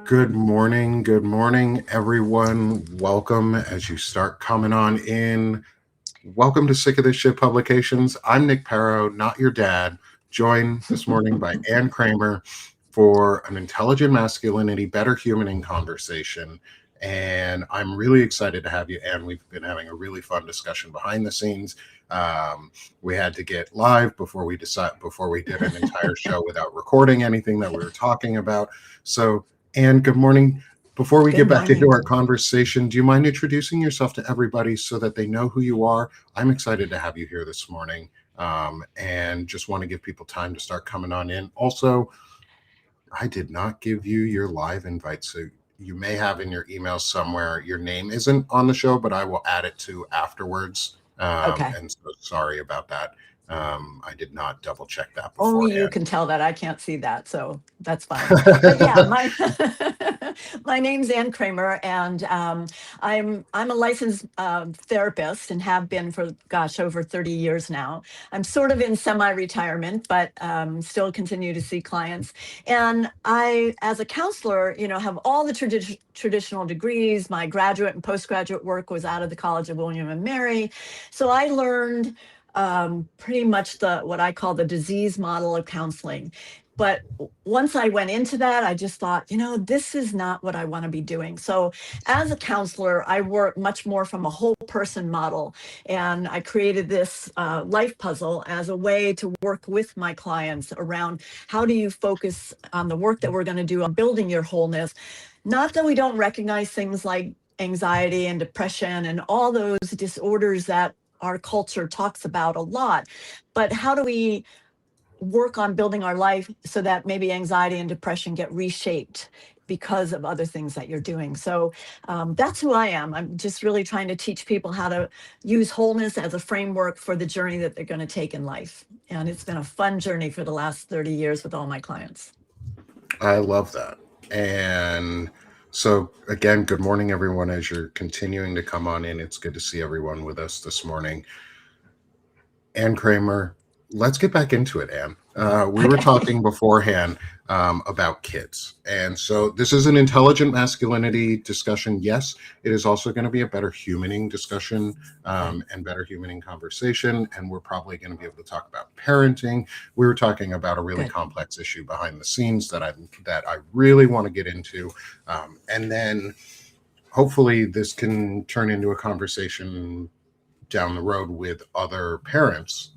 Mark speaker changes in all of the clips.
Speaker 1: Good morning, everyone. Welcome as you start coming on in. Welcome to Sick of This Shit Publications. I'm Nick Perro, not your dad, joined this morning by Ann Kramer for an intelligent masculinity, better humaning conversation. And I'm really excited to have you, Ann. We've been having a really fun discussion behind the scenes. We had to get live before we did an entire show without recording anything that we were talking about. So, Ann, good morning. Before we
Speaker 2: Good
Speaker 1: get back into
Speaker 2: morning.
Speaker 1: our conversation, do you mind introducing yourself to everybody so that they know who you are? I'm excited to have you here this morning, and just want to give people time to start coming on in. Also, I did not give you your live invite, so you may have in your email somewhere your name isn't on the show, but I will add it to afterwards.
Speaker 2: Okay.
Speaker 1: And so sorry about that. I did not double check that
Speaker 2: Only you
Speaker 1: beforehand.
Speaker 2: can tell that. I can't see that, so that's fine. But yeah, my my name's Ann Kramer, and I'm a licensed therapist and have been for over 30 years now. I'm sort of in semi-retirement, but still continue to see clients. And I, as a counselor, have all the traditional degrees. My graduate and postgraduate work was out of the College of William and Mary, so I learned pretty much what I call the disease model of counseling. But once I went into that, I just thought, this is not what I want to be doing. So as a counselor, I work much more from a whole person model. And I created this life puzzle as a way to work with my clients around how do you focus on the work that we're going to do on building your wholeness. Not that we don't recognize things like anxiety and depression and all those disorders that our culture talks about a lot, but how do we work on building our life so that maybe anxiety and depression get reshaped because of other things that you're doing? So that's who I am. I'm just really trying to teach people how to use wholeness as a framework for the journey that they're going to take in life. And it's been a fun journey for the last 30 years with all my clients.
Speaker 1: I love that. And so, again, good morning, everyone. As you're continuing to come on in, it's good to see everyone with us this morning. Ann Kramer, let's get back into it, Ann. We were
Speaker 2: Okay.
Speaker 1: talking beforehand about kids. And so this is an intelligent masculinity discussion. Yes, it is also going to be a better humaning discussion and better humaning conversation. And we're probably going to be able to talk about parenting. We were talking about a really
Speaker 2: Good.
Speaker 1: complex issue behind the scenes that I really want to get into. And then hopefully this can turn into a conversation down the road with other parents,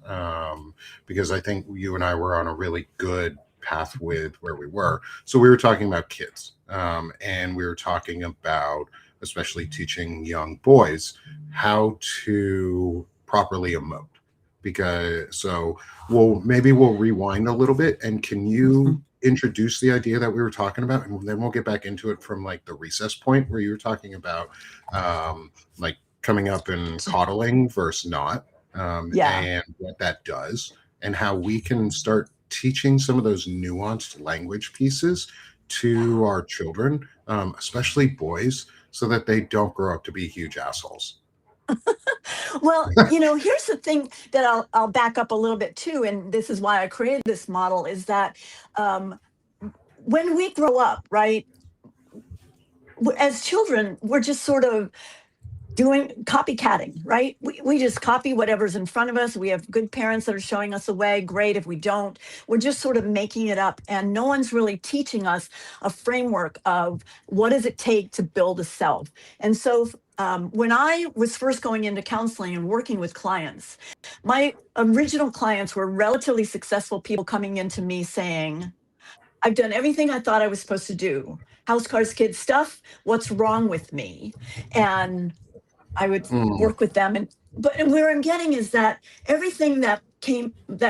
Speaker 1: because I think you and I were on a really good path with where we were. So we were talking about kids, and we were talking about especially teaching young boys how to properly emote. We'll rewind a little bit, and can you introduce the idea that we were talking about, and then we'll get back into it from like the recess point where you were talking about like coming up and coddling versus not,
Speaker 2: Yeah.
Speaker 1: and what that does, and how we can start teaching some of those nuanced language pieces to our children, especially boys, so that they don't grow up to be huge assholes.
Speaker 2: Well, here's the thing that I'll back up a little bit too, and this is why I created this model, is that when we grow up, right, as children, we're just sort of doing copycatting, right? We just copy whatever's in front of us. We have good parents that are showing us the way. Great. If we don't, we're just sort of making it up. And no one's really teaching us a framework of what does it take to build a self. And so when I was first going into counseling and working with clients, my original clients were relatively successful people coming into me saying, I've done everything I thought I was supposed to do. House, cars, kids, stuff. What's wrong with me? And I would
Speaker 1: Mm,
Speaker 2: work with them. But where I'm getting is that everything that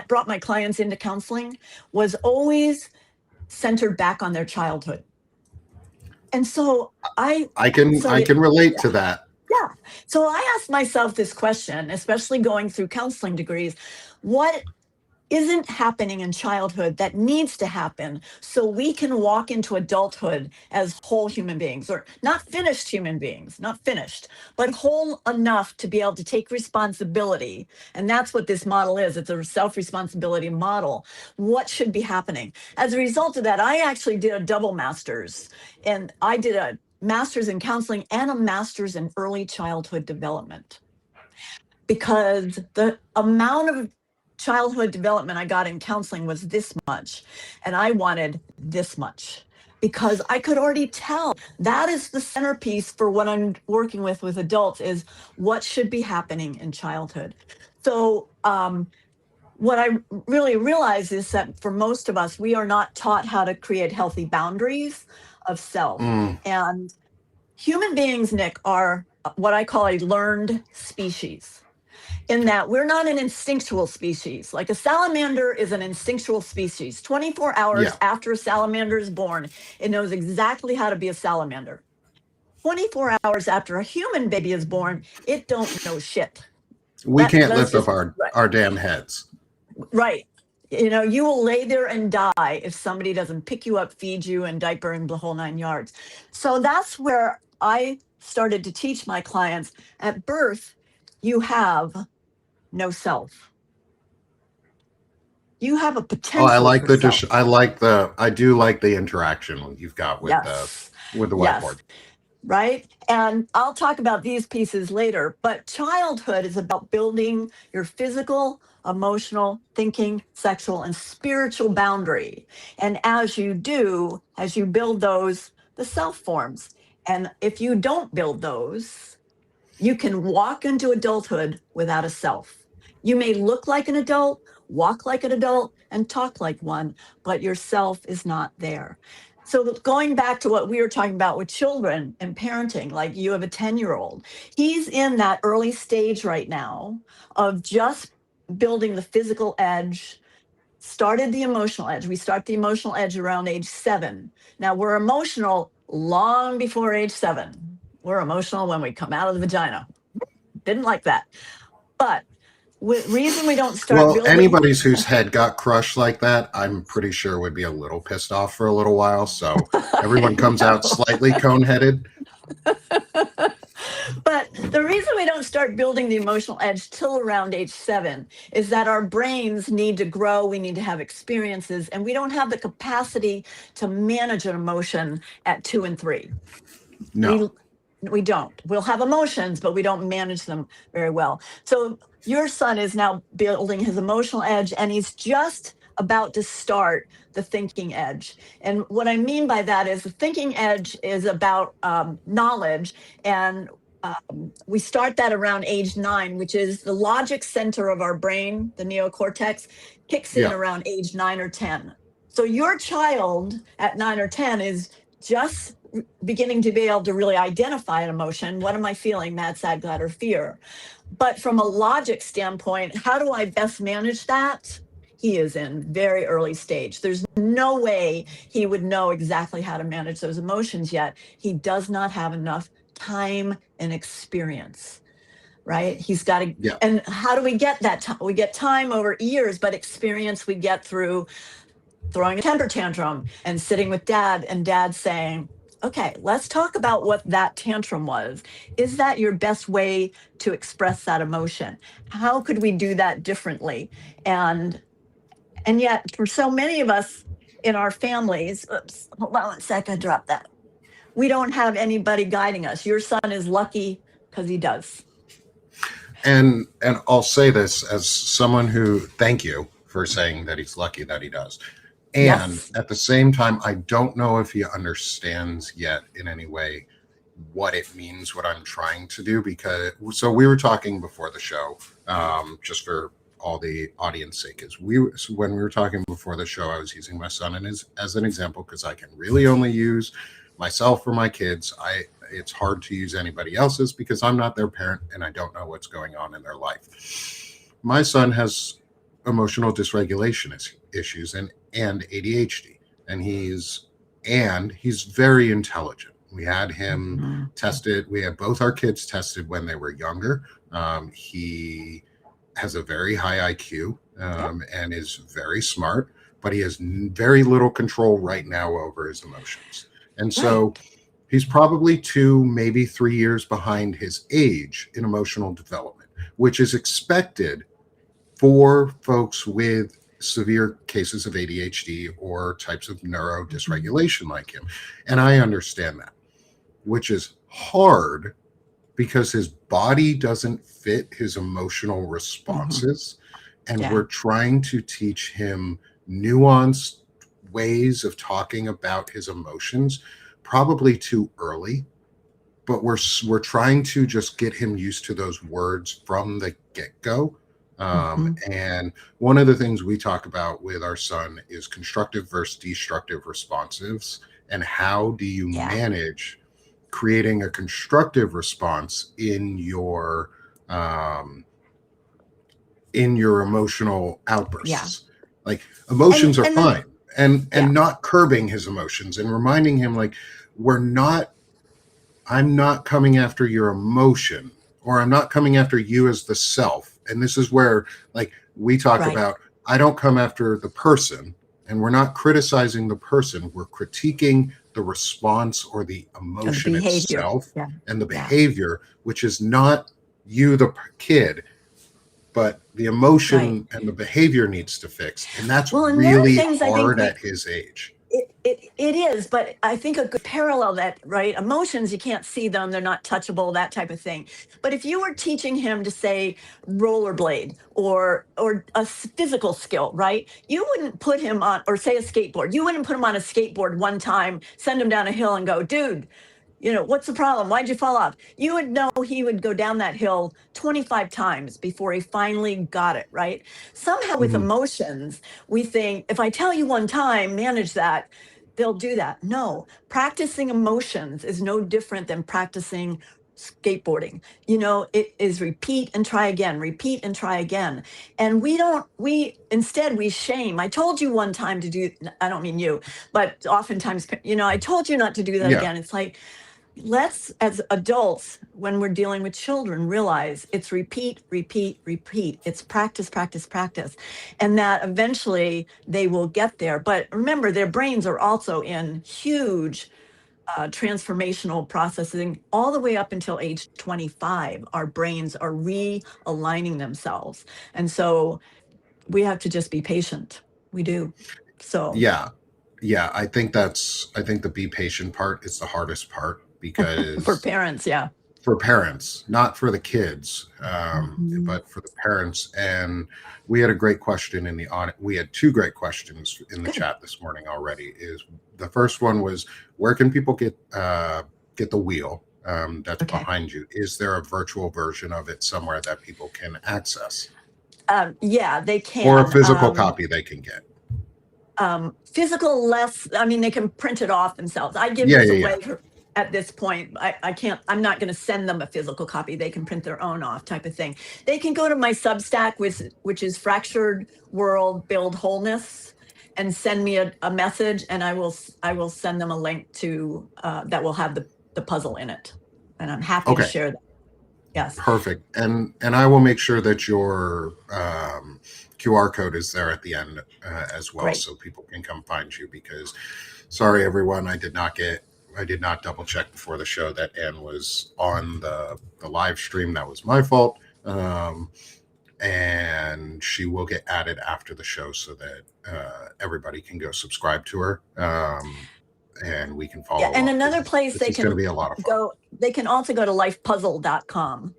Speaker 2: brought my clients into counseling was always centered back on their childhood. And so
Speaker 1: I can relate to that.
Speaker 2: yeah. So I asked myself this question, especially going through counseling degrees, what isn't happening in childhood that needs to happen so we can walk into adulthood as whole human beings, or not finished human beings, not finished, but whole enough to be able to take responsibility. And that's what this model is. It's a self-responsibility model. What should be happening? As a result of that, I actually did a double master's, and I did a master's in counseling and a master's in early childhood development, because the amount of childhood development I got in counseling was this much, and I wanted this much, because I could already tell that is the centerpiece for what I'm working with adults, is what should be happening in childhood. So what I really realize is that for most of us, we are not taught how to create healthy boundaries of self. And human beings, Nick, are what I call a learned species, in that we're not an instinctual species. Like a salamander is an instinctual species. 24 hours after a salamander is born, it knows exactly how to be a salamander. 24 hours after a human baby is born, it don't know shit.
Speaker 1: We can't lift up our damn heads.
Speaker 2: Right. You know, you will lay there and die if somebody doesn't pick you up, feed you, and diaper and the whole 9 yards. So that's where I started to teach my clients, at birth, you have no self. You have a potential.
Speaker 1: I like
Speaker 2: for self.
Speaker 1: I do like the interaction you've got with the whiteboard.
Speaker 2: Right. And I'll talk about these pieces later, but childhood is about building your physical, emotional, thinking, sexual, and spiritual boundary. And as you build those, the self forms. And if you don't build those, you can walk into adulthood without a self. You may look like an adult, walk like an adult, and talk like one, but your self is not there. So going back to what we were talking about with children and parenting, like you have a 10-year-old, he's in that early stage right now of just building the physical edge, started the emotional edge. We start the emotional edge around age 7. Now we're emotional long before age 7. We're emotional when we come out of the vagina. Didn't like that. But reason we don't start building.
Speaker 1: Anybody whose head got crushed like that, I'm pretty sure would be a little pissed off for a little while. So everyone comes out slightly cone-headed.
Speaker 2: But the reason we don't start building the emotional edge till around age 7 is that our brains need to grow. We need to have experiences, and we don't have the capacity to manage an emotion at 2 and 3.
Speaker 1: No.
Speaker 2: We don't. We'll have emotions, but we don't manage them very well. So your son is now building his emotional edge, and he's just about to start the thinking edge. And what I mean by that is the thinking edge is about knowledge. And we start that around age 9, which is the logic center of our brain, the neocortex, kicks in around age 9 or 10. So your child at 9 or 10 is just beginning to be able to really identify an emotion. What am I feeling? Mad, sad, glad, or fear? But from a logic standpoint, how do I best manage that? He is in very early stage. There's no way he would know exactly how to manage those emotions yet. He does not have enough time and experience, right? He's got to, and how do we get that time? We get time over years, but experience we get through throwing a temper tantrum and sitting with dad, and dad saying, okay, let's talk about what that tantrum was. Is that your best way to express that emotion? How could we do that differently? And yet for so many of us in our families, oops, hold on a second, drop that. We don't have anybody guiding us. Your son is lucky because he does.
Speaker 1: And I'll say this as someone who, thank you for saying that he's lucky that he does. And at the same time, I don't know if he understands yet in any way what it means, what I'm trying to do, because so we were talking before the show, just for all the audience sake, is when we were talking before the show, I was using my son as an example, because I can really only use myself or my kids. It's hard to use anybody else's because I'm not their parent and I don't know what's going on in their life. My son has emotional dysregulation issues and ADHD, and he's very intelligent. We had him tested. We had both our kids tested when they were younger. He has a very high IQ,
Speaker 2: Yep.
Speaker 1: and is very smart, but he has very little control right now over his emotions. And so
Speaker 2: Right.
Speaker 1: he's probably 2, maybe 3 years behind his age in emotional development, which is expected for folks with severe cases of ADHD or types of neuro
Speaker 2: Mhm.
Speaker 1: dysregulation like him. And I understand that, which is hard because his body doesn't fit his emotional
Speaker 2: Mhm.
Speaker 1: responses. And
Speaker 2: Yeah.
Speaker 1: we're trying to teach him nuanced ways of talking about his emotions, probably too early. But we're trying to just get him used to those words from the get-go.
Speaker 2: Mhm.
Speaker 1: And one of the things we talk about with our son is constructive versus destructive responsives, and how do you
Speaker 2: Yeah.
Speaker 1: manage creating a constructive response um, in your emotional
Speaker 2: Yeah.
Speaker 1: outbursts. Like,
Speaker 2: And
Speaker 1: emotions are
Speaker 2: then
Speaker 1: fine, and
Speaker 2: yeah.
Speaker 1: not curbing his emotions and reminding him, like, we're not I'm not coming after your emotion, or I'm not coming after you as the self. And this is where, like, we talk
Speaker 2: Right.
Speaker 1: about, I don't come after the person, and we're not criticizing the person. We're critiquing the response or the
Speaker 2: Of the
Speaker 1: emotion
Speaker 2: behavior.
Speaker 1: itself
Speaker 2: Yeah.
Speaker 1: and the
Speaker 2: Yeah.
Speaker 1: behavior, which is not you, the kid, but the
Speaker 2: Right.
Speaker 1: emotion and the behavior needs to fix. And that's
Speaker 2: Well, and one of the
Speaker 1: really
Speaker 2: things I think
Speaker 1: hard
Speaker 2: we
Speaker 1: at his age.
Speaker 2: it is, but I think a good parallel that, right? Emotions, you can't see them, they're not touchable, that type of thing. But if you were teaching him to say rollerblade or a physical skill, right? You wouldn't put him on, or say a skateboard. You wouldn't put him on a skateboard one time, send him down a hill and go, dude, what's the problem? Why'd you fall off? You would know he would go down that hill 25 times before he finally got it, right? Somehow with
Speaker 1: Mhm.
Speaker 2: emotions, we think if I tell you one time, manage that, they'll do that. No, practicing emotions is no different than practicing skateboarding. It is repeat and try again, repeat and try again. And we instead we shame. I told you one time to do, I don't mean you, but oftentimes, I told you not to do that
Speaker 1: Yeah.
Speaker 2: again. It's like, let's, as adults, when we're dealing with children, realize it's repeat, repeat, repeat. It's practice, practice, practice. And that eventually they will get there. But remember, their brains are also in huge transformational processing all the way up until age 25. Our brains are realigning themselves. And so we have to just be patient. We do. So
Speaker 1: Yeah. Yeah, I think the be patient part is the hardest part,
Speaker 2: for
Speaker 1: because
Speaker 2: parents, yeah.
Speaker 1: for parents, not for the kids,
Speaker 2: Mhm.
Speaker 1: but for the parents. And we had a great question in the audit. We had 2 great questions in the
Speaker 2: Good.
Speaker 1: chat this morning already. Is the first one was, where can people get the wheel that's
Speaker 2: Okay.
Speaker 1: behind you? Is there a virtual version of it somewhere that people can access,
Speaker 2: Yeah, they
Speaker 1: or a
Speaker 2: can.
Speaker 1: physical copy they can get?
Speaker 2: Physical less, I mean, they can print it off themselves. I give
Speaker 1: Yeah,
Speaker 2: this
Speaker 1: yeah,
Speaker 2: away
Speaker 1: yeah.
Speaker 2: at this point. I can't, I'm not going to send them a physical copy. They can print their own off, type of thing. They can go to my Substack, which is Fractured World Build Wholeness, and send me a message, and I will send them a link to that will have the puzzle in it. And I'm happy to
Speaker 1: Okay.
Speaker 2: share that. Yes.
Speaker 1: Perfect. And I will make sure that your QR code is there at the end as well,
Speaker 2: Great.
Speaker 1: so people can come find you. Because, sorry everyone, I did not double check before the show that Anne was on the live stream. That was my fault. And she will get added after the show, so that everybody can go subscribe to her, and we can
Speaker 2: Yeah.
Speaker 1: follow
Speaker 2: And
Speaker 1: up,
Speaker 2: another
Speaker 1: because
Speaker 2: place
Speaker 1: this
Speaker 2: they
Speaker 1: is going to
Speaker 2: can
Speaker 1: be a lot of fun.
Speaker 2: go, they can also go to lifepuzzle.com.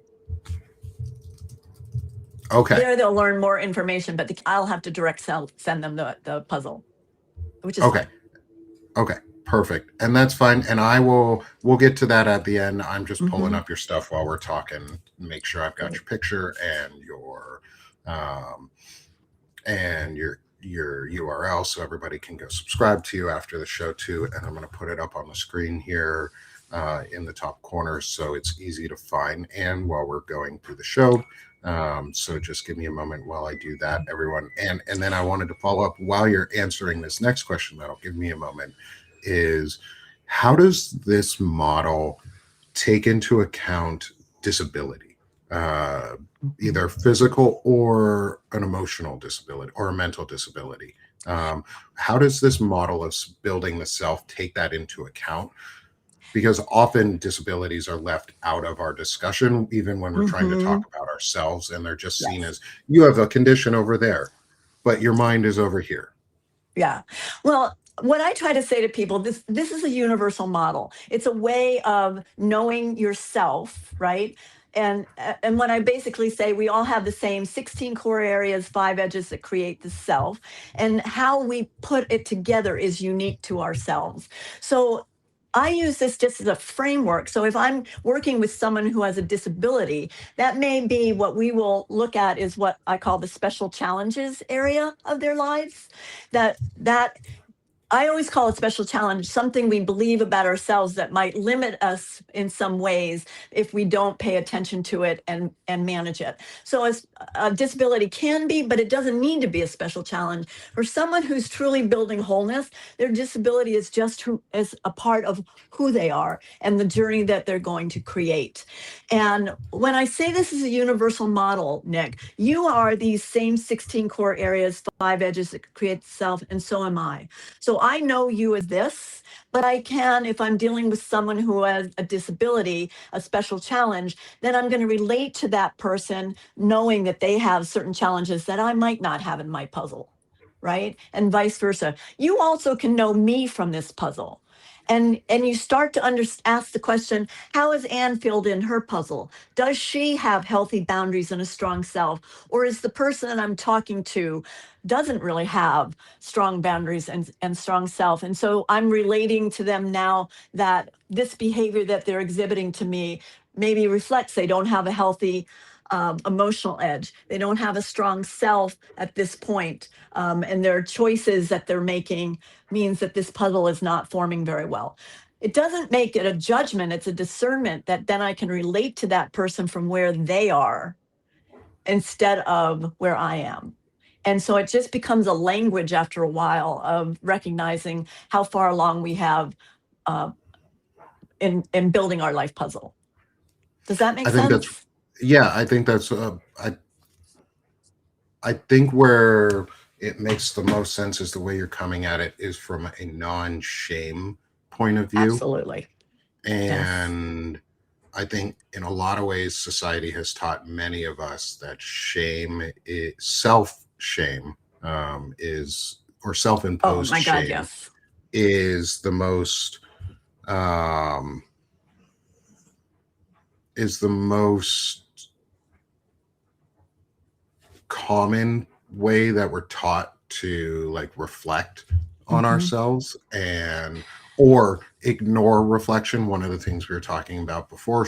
Speaker 1: Okay.
Speaker 2: There they'll learn more information, but I'll have to send them the puzzle, which is
Speaker 1: Okay.
Speaker 2: fine.
Speaker 1: Okay, perfect. And that's fine. And we'll get to that at the end. I'm just pulling
Speaker 2: Hmm.
Speaker 1: up your stuff while we're talking, make sure I've got your picture um and your URL, so everybody can go subscribe to you after the show too. And I'm going to put it up on the screen here in the top corner, so it's easy to find. And while we're going through the show, so just give me a moment while I do that, everyone. And then I wanted to follow up while you're answering this next question. That'll give me a moment. Is, how does this model take into account disability? uh, either physical or an emotional disability or a mental disability. How does this model of building the self take that into account? Because often disabilities are left out of our discussion, even when we're trying to talk
Speaker 2: Mm-hmm.
Speaker 1: about ourselves, and they're just seen
Speaker 2: Yes.
Speaker 1: as you have a condition over there, but your mind is over here.
Speaker 2: Yeah. Well, what I try to say to people, this is a universal model. It's a way of knowing yourself, right? And when I basically say we all have the same 16 core areas, 5 edges that create the self, and how we put it together is unique to ourselves. So I use this just as a framework. So if I'm working with someone who has a disability, that may be what we will look at is what I call the special challenges area of their lives. That I always call it special challenge, something we believe about ourselves that might limit us in some ways if we don't pay attention to it and manage it. So as a disability can be, but it doesn't need to be a special challenge. For someone who's truly building wholeness, their disability is just who is a part of who they are and the journey that they're going to create. And when I say this is a universal model, Nick, you are these same 16 core areas, 5 edges that create the self, and so am I. So I know you as this, but I can, if I'm dealing with someone who has a disability, a special challenge, then I'm going to relate to that person knowing that they have certain challenges that I might not have in my puzzle, right? And vice versa. You also can know me from this puzzle. And you start to ask the question, how has Anne filled in her puzzle? Does she have healthy boundaries and a strong self? Or is the person that I'm talking to doesn't really have strong boundaries and strong self? And so I'm relating to them now that this behavior that they're exhibiting to me maybe reflects they don't have a healthy emotional edge. They don't have a strong self at this point. And their choices that they're making means that this puzzle is not forming very well. It doesn't make it a judgment, it's a discernment that then I can relate to that person from where they are instead of where I am. And so it just becomes a language after a while of recognizing how far along we have uh, in building our life puzzle. Does that make
Speaker 1: I think that's
Speaker 2: sense?
Speaker 1: yeah. I think that's I think where it makes the most sense is the way you're coming at it is from a non-shame point of view,
Speaker 2: Absolutely. Yes.
Speaker 1: and I think in a lot of ways society has taught many of us that shame is self shame is or
Speaker 2: Oh
Speaker 1: self-imposed
Speaker 2: my God,
Speaker 1: shame
Speaker 2: yes.
Speaker 1: is um, the most common way that we're taught to like reflect on
Speaker 2: Hmm.
Speaker 1: ourselves and or ignore reflection. One of the things we were talking about before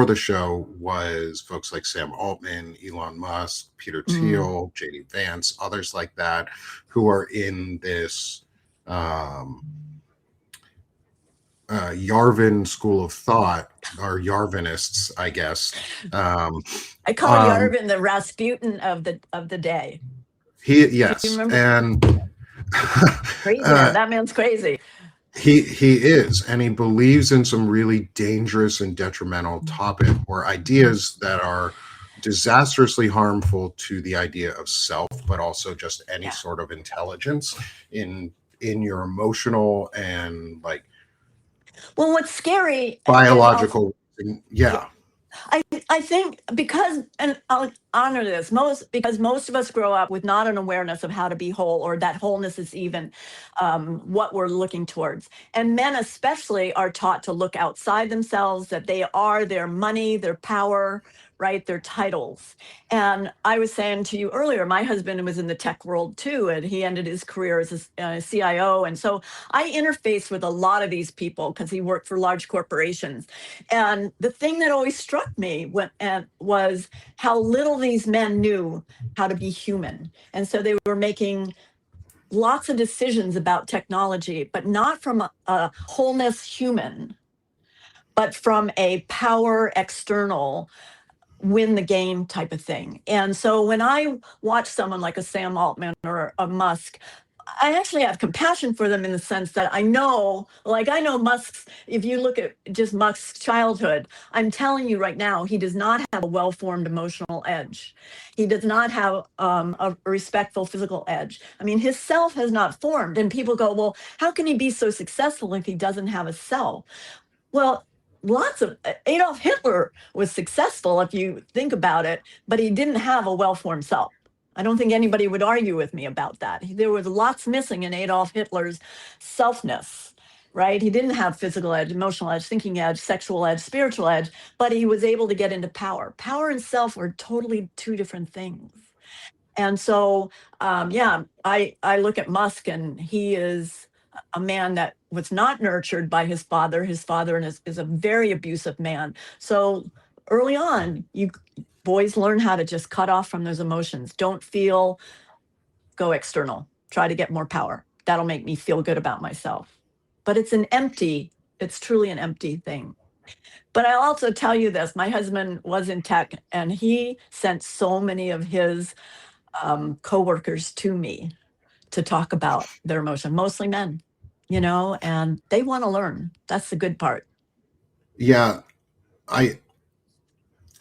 Speaker 1: the show was folks like Sam Altman, Elon Musk, Peter
Speaker 2: Mm.
Speaker 1: Thiel, JD Vance, others like that, who are in this um, Yarvin school of thought, or Yarvinists, I guess. Um,
Speaker 2: I call
Speaker 1: um,
Speaker 2: Yarvin the Rasputin of the day. Do you
Speaker 1: yes,
Speaker 2: remember?
Speaker 1: and
Speaker 2: Crazy man.
Speaker 1: uh,
Speaker 2: That man's crazy.
Speaker 1: he is, and he believes in some really dangerous and detrimental topic or ideas that are disastrously harmful to the idea of self, but also just any
Speaker 2: Yeah.
Speaker 1: sort of intelligence in your emotional and like
Speaker 2: Well, what's scary is also,
Speaker 1: biological.
Speaker 2: yeah,
Speaker 1: Yeah,
Speaker 2: I think because, and I'll honor this, because most of us grow up with not an awareness of how to be whole, or that wholeness is even what we're looking towards. And men especially are taught to look outside themselves, that they are their money, their power, right, their titles. And I was saying to you earlier, my husband was in the tech world too, and he ended his career as a CIO. And so I interface with a lot of these people because he worked for large corporations. And the thing that always struck me was how little these men knew how to be human. And so they were making lots of decisions about technology, but not from a wholeness human, but from a power external win the game type of thing. And so when I watch someone like a Sam Altman or a Musk, I actually have compassion for them in the sense that I know, like I know Musk's, if you look at just Musk's childhood, I'm telling you right now, he does not have a well-formed emotional edge. He does not have a respectful physical edge. I mean, his self has not formed. And people go, well, how can he be so successful if he doesn't have a self? Well, lots of Adolf Hitler was successful if you think about it, but he didn't have a well-formed self. I don't think anybody would argue with me about that. There was lots missing in Adolf Hitler's selfness, right? He didn't have physical edge, emotional edge, thinking edge, sexual edge, spiritual edge, but he was able to get into power. Power and self were totally two different things. And so, yeah, I look at Musk, and he is a man that was not nurtured by his father. His father is a very abusive man. So early on, you boys learn how to just cut off from those emotions. Don't feel, go external. Try to get more power. That'll make me feel good about myself. But it's truly an empty thing. But I'll also tell you this, my husband was in tech, and he sent so many of his coworkers to me to talk about their emotion, mostly men, and they want to learn. That's the good part.
Speaker 1: Yeah, I,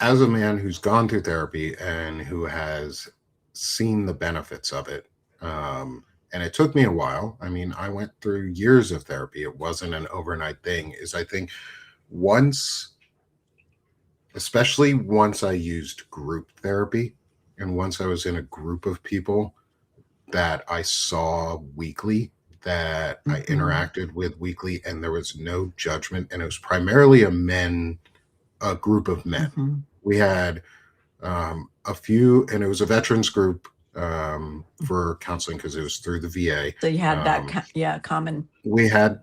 Speaker 1: as a man who's gone through therapy and who has seen the benefits of it, and it took me a while. I mean, I went through years of therapy. It wasn't an overnight thing. Is I think once, especially once I used group therapy, and once I was in a group of people that I saw weekly, that I interacted with weekly, and there was no judgment, and it was primarily a group of men. We had a few, and it was a veterans group for counseling because it was through the VA.
Speaker 2: So you had that, common.
Speaker 1: We had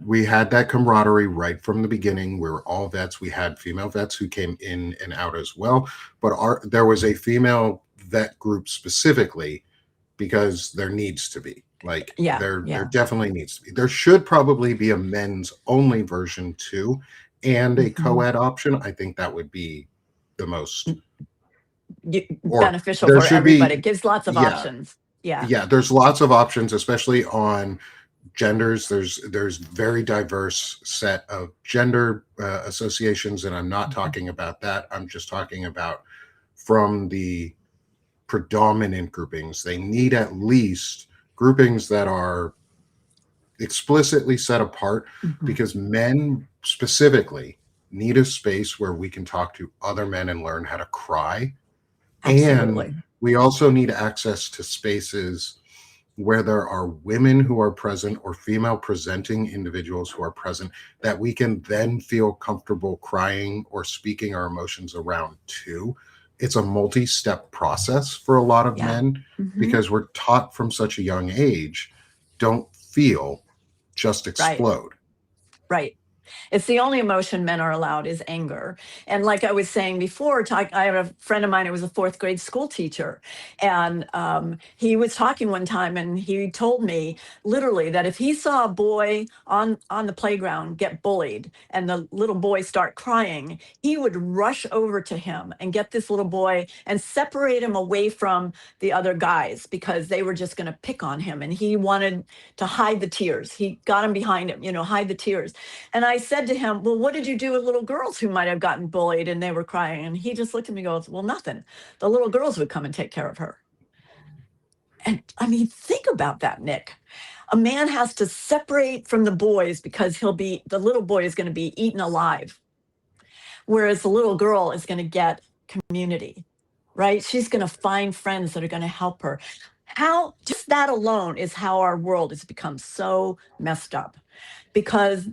Speaker 1: that camaraderie right from the beginning. We were all vets. We had female vets who came in and out as well, but there was a female vet group specifically because there needs to be. There definitely needs to be. There should probably be a men's only version too, and a co-ed option. I think that would be the most
Speaker 2: beneficial for everybody. It gives lots of options.
Speaker 1: Yeah, there's lots of options, especially on genders. There's very diverse set of gender associations, and I'm not talking about that. I'm just talking about from the predominant groupings. They need at least groupings that are explicitly set apart, because men specifically need a space where we can talk to other men and learn how to cry.
Speaker 2: Absolutely.
Speaker 1: And we also need access to spaces where there are women who are present, or female presenting individuals who are present, that we can then feel comfortable crying or speaking our emotions around too. It's a multi-step process for a lot of men, because we're taught from such a young age, don't feel, just explode.
Speaker 2: Right. It's the only emotion men are allowed is anger. And like I was saying before, I have a friend of mine who was a fourth grade school teacher. And he was talking one time, and he told me literally that if he saw a boy on the playground get bullied and the little boy start crying, he would rush over to him and get this little boy and separate him away from the other guys, because they were just going to pick on him. And he wanted to hide the tears. He got him behind him, hide the tears. And I said to him, well, what did you do with little girls who might have gotten bullied and they were crying? And he just looked at me and goes, well, nothing. The little girls would come and take care of her. And I mean, think about that, Nick. A man has to separate from the boys because the little boy is going to be eaten alive. Whereas the little girl is going to get community, right? She's going to find friends that are going to help her. Just that alone is how our world has become so messed up. Because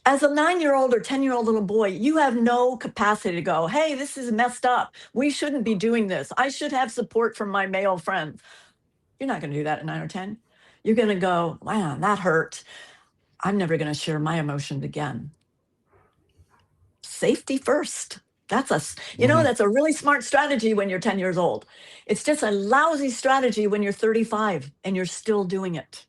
Speaker 2: as a 9-year-old or 10-year-old little boy, you have no capacity to go, hey, this is messed up. We shouldn't be doing this. I should have support from my male friends. You're not going to do that at 9 or 10. You're going to go, wow, that hurt. I'm never going to share my emotions again. Safety first. That's that's a really smart strategy when you're 10 years old. It's just a lousy strategy when you're 35 and you're still doing it.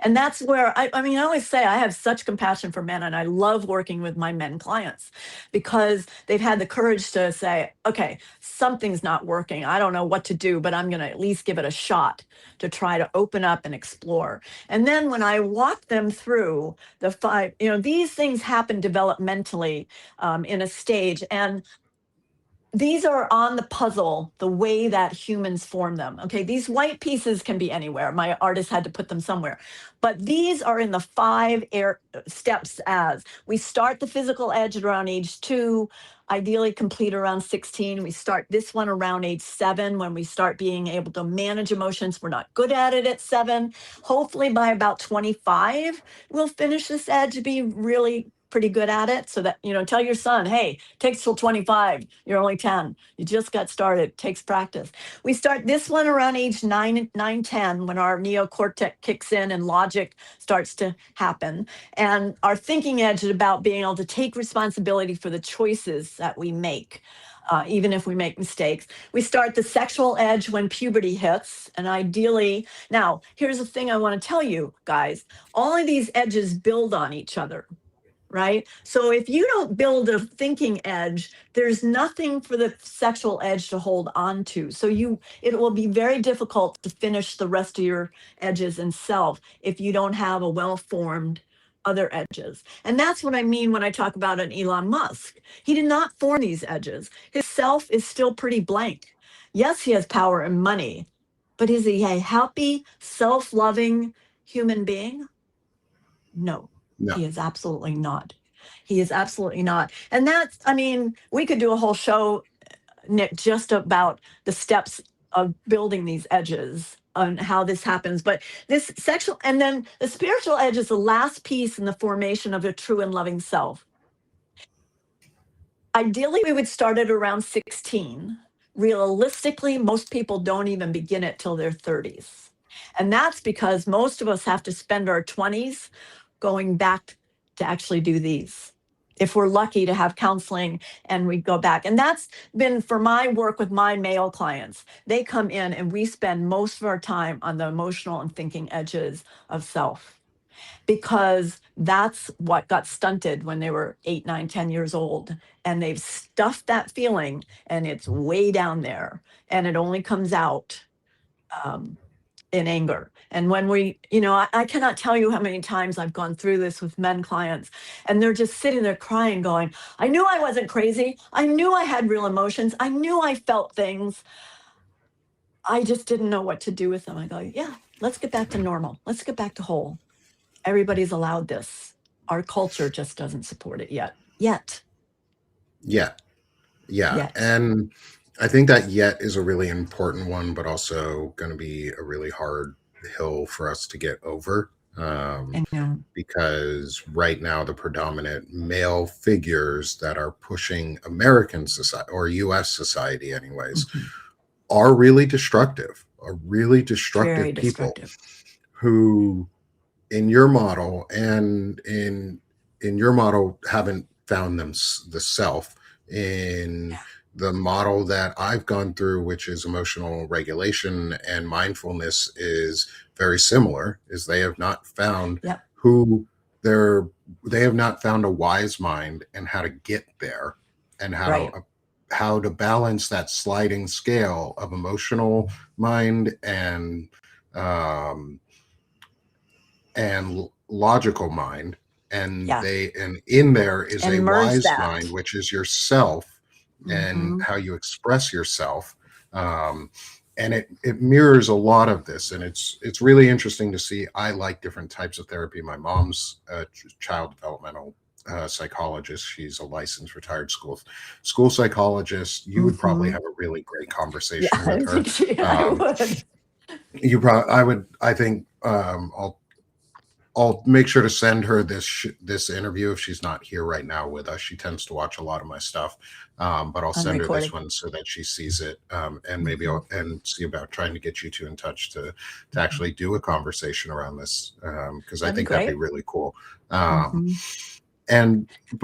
Speaker 2: And that's where I mean, I always say I have such compassion for men, and I love working with my men clients because they've had the courage to say, okay, something's not working. I don't know what to do, but I'm going to at least give it a shot to try to open up and explore. And then when I walk them through the five, these things happen developmentally in a stage. And these are on the puzzle the way that humans form them. Okay, these white pieces can be anywhere. My artist had to put them somewhere, but these are in the five steps. As we start the physical edge at around age 2, ideally complete around 16. We start this one around age 7, when we start being able to manage emotions. We're not good at it at 7. Hopefully by about 25 we'll finish this edge to be really pretty good at it. So that, tell your son, hey, it takes till 25, you're only 10, you just got started, it takes practice. We start this one around age 9, 10, when our neocortex kicks in and logic starts to happen. And our thinking edge is about being able to take responsibility for the choices that we make. Even if we make mistakes. We start the sexual edge when puberty hits. And ideally, now, here's the thing I want to tell you guys, all of these edges build on each other. Right? So if you don't build a thinking edge, there's nothing for the sexual edge to hold on to. So it will be very difficult to finish the rest of your edges in self if you don't have a well-formed other edges. And that's what I mean when I talk about an Elon Musk. He did not form these edges. His self is still pretty blank. Yes, he has power and money, but is he a happy, self-loving human being? No.
Speaker 1: No.
Speaker 2: He is absolutely not. He is absolutely not. And that's, I mean, we could do a whole show, Nick, just about the steps of building these edges on how this happens. But this sexual, and then the spiritual edge is the last piece in the formation of a true and loving self. Ideally, we would start at around 16. Realistically, most people don't even begin it till their 30s. And that's because most of us have to spend our 20s going back to actually do these. If we're lucky to have counseling and we go back. And that's been for my work with my male clients. They come in and we spend most of our time on the emotional and thinking edges of self, because that's what got stunted when they were 8, 9, 10 years old. And they've stuffed that feeling and it's way down there. And it only comes out in anger. And when I cannot tell you how many times I've gone through this with men clients, and they're just sitting there crying, going, I knew I wasn't crazy. I knew I had real emotions. I knew I felt things. I just didn't know what to do with them. I go, yeah, let's get back to normal. Let's get back to whole. Everybody's allowed this. Our culture just doesn't support it yet.
Speaker 1: Yeah. And I think that yet is a really important one, but also going to be a really hard hill for us to get over. Because right now the predominant male figures that are pushing American society, or US society anyways, are really destructive,
Speaker 2: Very
Speaker 1: people
Speaker 2: destructive.
Speaker 1: who in your model and in your model haven't found the self. In the model that I've gone through, which is emotional regulation and mindfulness, is very similar, is they have not found they have not found a wise mind and how to get there, and how to balance that sliding scale of emotional mind and logical mind. And in there is a wise mind, which is yourself and how you express yourself. And it mirrors a lot of this. And it's really interesting to see. I like different types of therapy. My mom's a child developmental psychologist. She's a licensed retared school psychologist. You would probably have a really great conversation with her.
Speaker 2: I would.
Speaker 1: I think I'll make sure to send her this interview if she's not here right now with us. She tends to watch a lot of my stuff, but I'll send her this one so that she sees it, and maybe I'll see about trying to get you two in touch to actually do a conversation around this, because I think that'd be really cool. But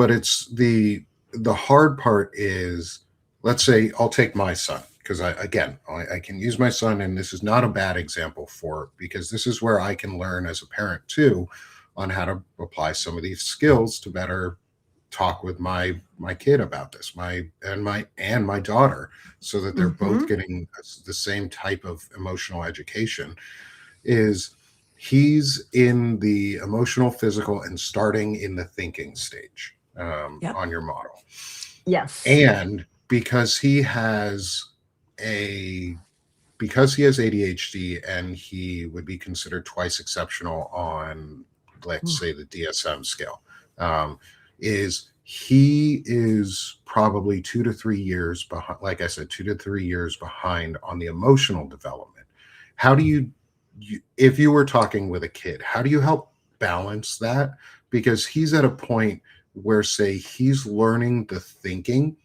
Speaker 1: it's the hard part is, let's say I'll take my son. because I can use my son, and this is not a bad example for, because this is where I can learn as a parent too on how to apply some of these skills to better talk with my kid about this, my daughter, so that they're both
Speaker 2: Mm-hmm.
Speaker 1: getting the same type of emotional education. Is he's in the emotional, physical, and starting in the thinking stage
Speaker 2: Yep.
Speaker 1: on your model.
Speaker 2: Yes.
Speaker 1: And a because he has ADHD, and he would be considered twice exceptional on, let's say, the DSM scale, is he is probably 2 to 3 years behind. Like I said, 2 to 3 years behind on the emotional development. How do if you were talking with a kid, how do you help balance that? Because he's at a point where, say, he's learning the thinking,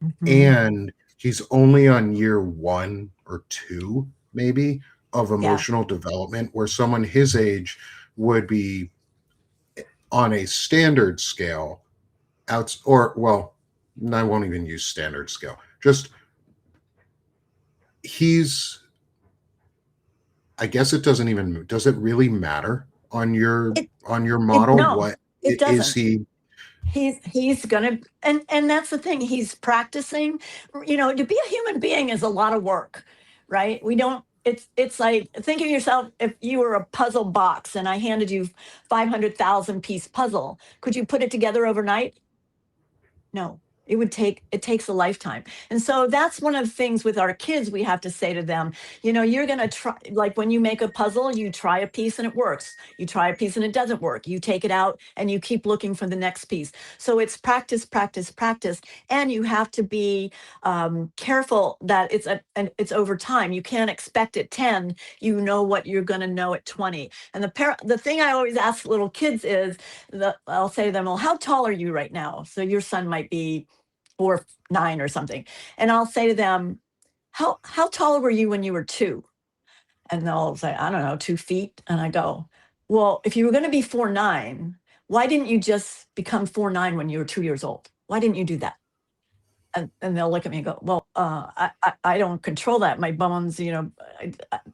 Speaker 2: Mm-hmm.
Speaker 1: and he's only on year 1 or 2 maybe of
Speaker 2: Yeah.
Speaker 1: emotional development, where someone his age would be on a standard scale out, or, well, I won't even use standard scale, just he's, I guess it does it really matter
Speaker 2: It
Speaker 1: on your
Speaker 2: it
Speaker 1: model?
Speaker 2: no,
Speaker 1: What
Speaker 2: it
Speaker 1: is
Speaker 2: doesn't.
Speaker 1: he?
Speaker 2: He's gonna, and that's the thing. He's practicing. To be a human being is a lot of work, right? We don't. It's like, think of yourself if you were a puzzle box and I handed you 500,000 piece puzzle. Could you put it together overnight? No, it takes a lifetime. And so that's one of the things with our kids we have to say to them, you're going to try, like when you make a puzzle, you try a piece and it works. You try a piece and it doesn't work. You take it out and you keep looking for the next piece. So it's practice, practice, practice. And you have to be careful that it's over time. You can't expect at 10, what you're going to know at 20. And the thing I always ask little kids is, I'll say to them, well, how tall are you right now? So your son might be 4'9" or something. And I'll say to them, how tall were you when you were 2? And they'll say, I don't know, 2 feet. And I go, well, if you were going to be 4'9", why didn't you just become 4'9" when you were 2 years old? Why didn't you do that? And they'll look at me and go, well, I don't control that. My bones,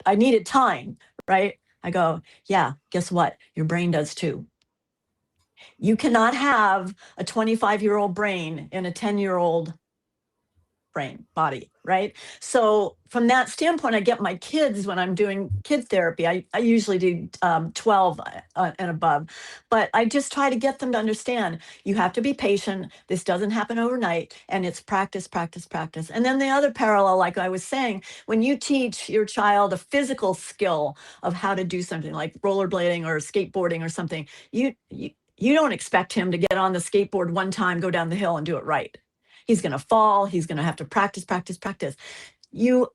Speaker 2: I needed time, right? I go, yeah, guess what? Your brain does too. You cannot have a 25-year-old brain in a 10-year-old brain body, right? So from that standpoint, I get my kids, when I'm doing kid therapy, I usually do 12 and above, but I just try to get them to understand you have to be patient. This doesn't happen overnight, and it's practice, practice, practice. And then the other parallel, like I was saying, when you teach your child a physical skill of how to do something like rollerblading or skateboarding or something, you don't expect him to get on the skateboard one time, go down the hill and do it right. He's going to fall. He's going to have to practice, practice, practice. You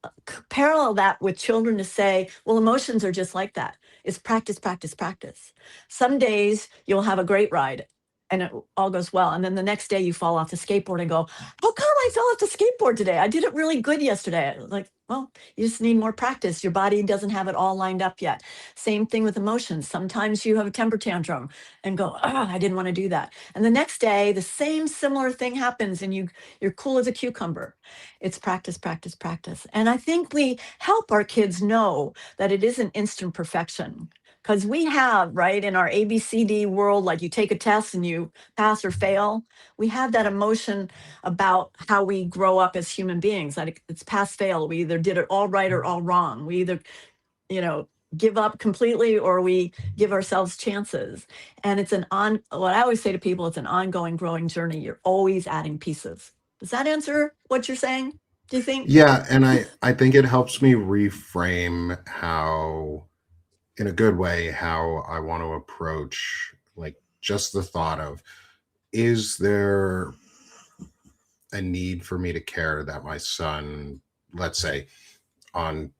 Speaker 2: parallel that with children to say, well, emotions are just like that. It's practice, practice, practice. Some days you'll have a great ride and it all goes well. And then the next day you fall off the skateboard and go, how come I fell off the skateboard today? I did it really good yesterday. Like, well, you just need more practice. Your body doesn't have it all lined up yet. Same thing with emotions. Sometimes you have a temper tantrum and go, I didn't want to do that. And the next day, the same similar thing happens and you're cool as a cucumber. It's practice, practice, practice. And I think we help our kids know that it isn't instant perfection. Because we have, right, in our ABCD world, like you take a test and you pass or fail, we have that emotion about how we grow up as human beings. Like it's pass fail. We either did it all right or all wrong. We either, you know, give up completely or we give ourselves chances. And it's what I always say to people, it's an ongoing growing journey. You're always adding pieces. Does that answer what you're saying? Do you think?
Speaker 1: Yeah, and I think it helps me reframe how, in a good way, how I want to approach, like, just the thought of, is there a need for me to care that my son, let's say, on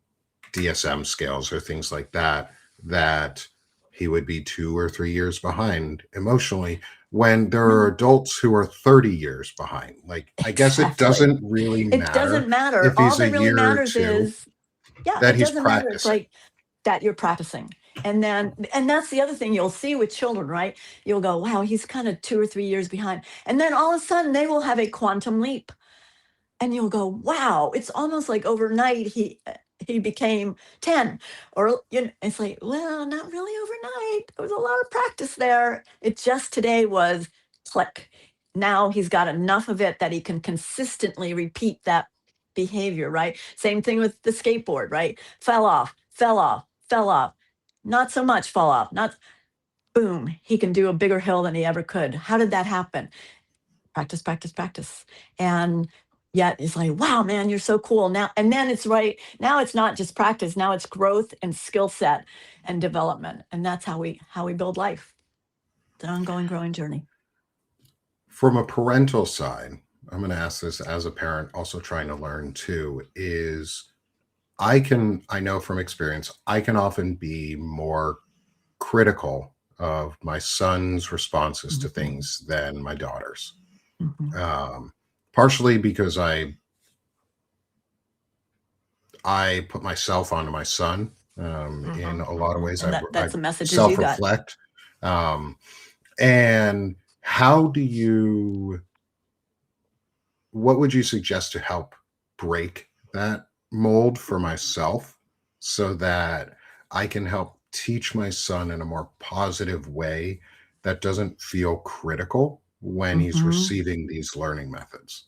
Speaker 1: DSM scales or things like that, that he would be 2 or 3 years behind emotionally, when there are
Speaker 2: No,
Speaker 1: adults who are 30 years behind. Like, I guess it
Speaker 2: exactly.
Speaker 1: doesn't really
Speaker 2: It
Speaker 1: matter
Speaker 2: doesn't matter.
Speaker 1: if
Speaker 2: All
Speaker 1: he's a
Speaker 2: that really
Speaker 1: year or
Speaker 2: matters
Speaker 1: two
Speaker 2: is, yeah,
Speaker 1: that
Speaker 2: it
Speaker 1: he's
Speaker 2: doesn't matter. It's
Speaker 1: practicing.
Speaker 2: like that you're practicing. And that's the other thing you'll see with children, right? You'll go, wow, he's kind of 2 or 3 years behind. And then all of a sudden they will have a quantum leap. And you'll go, wow, it's almost like overnight he became 10. Or it's like, well, not really overnight. There was a lot of practice there. It just today was click. Now he's got enough of it that he can consistently repeat that behavior, right? Same thing with the skateboard, right? Fell off, fell off, fell off. Not so much fall off, not boom, he can do a bigger hill than he ever could. How did that happen? Practice, practice, practice. And yet it's like, wow, man, you're so cool now. And then it's right now, it's not just practice. Now it's growth and skill set and development. And that's how we build life. It's an ongoing growing journey.
Speaker 1: From a parental side, I'm going to ask this as a parent, also trying to learn too, is I know from experience, I can often be more critical of my son's responses to things than my daughter's. Partially because I put myself onto my son in a lot of ways.
Speaker 2: And
Speaker 1: I
Speaker 2: that's the messages you got.
Speaker 1: self-reflect. And what would you suggest to help break that mold for myself so that I can help teach my son in a more positive way that doesn't feel critical when he's receiving these learning methods?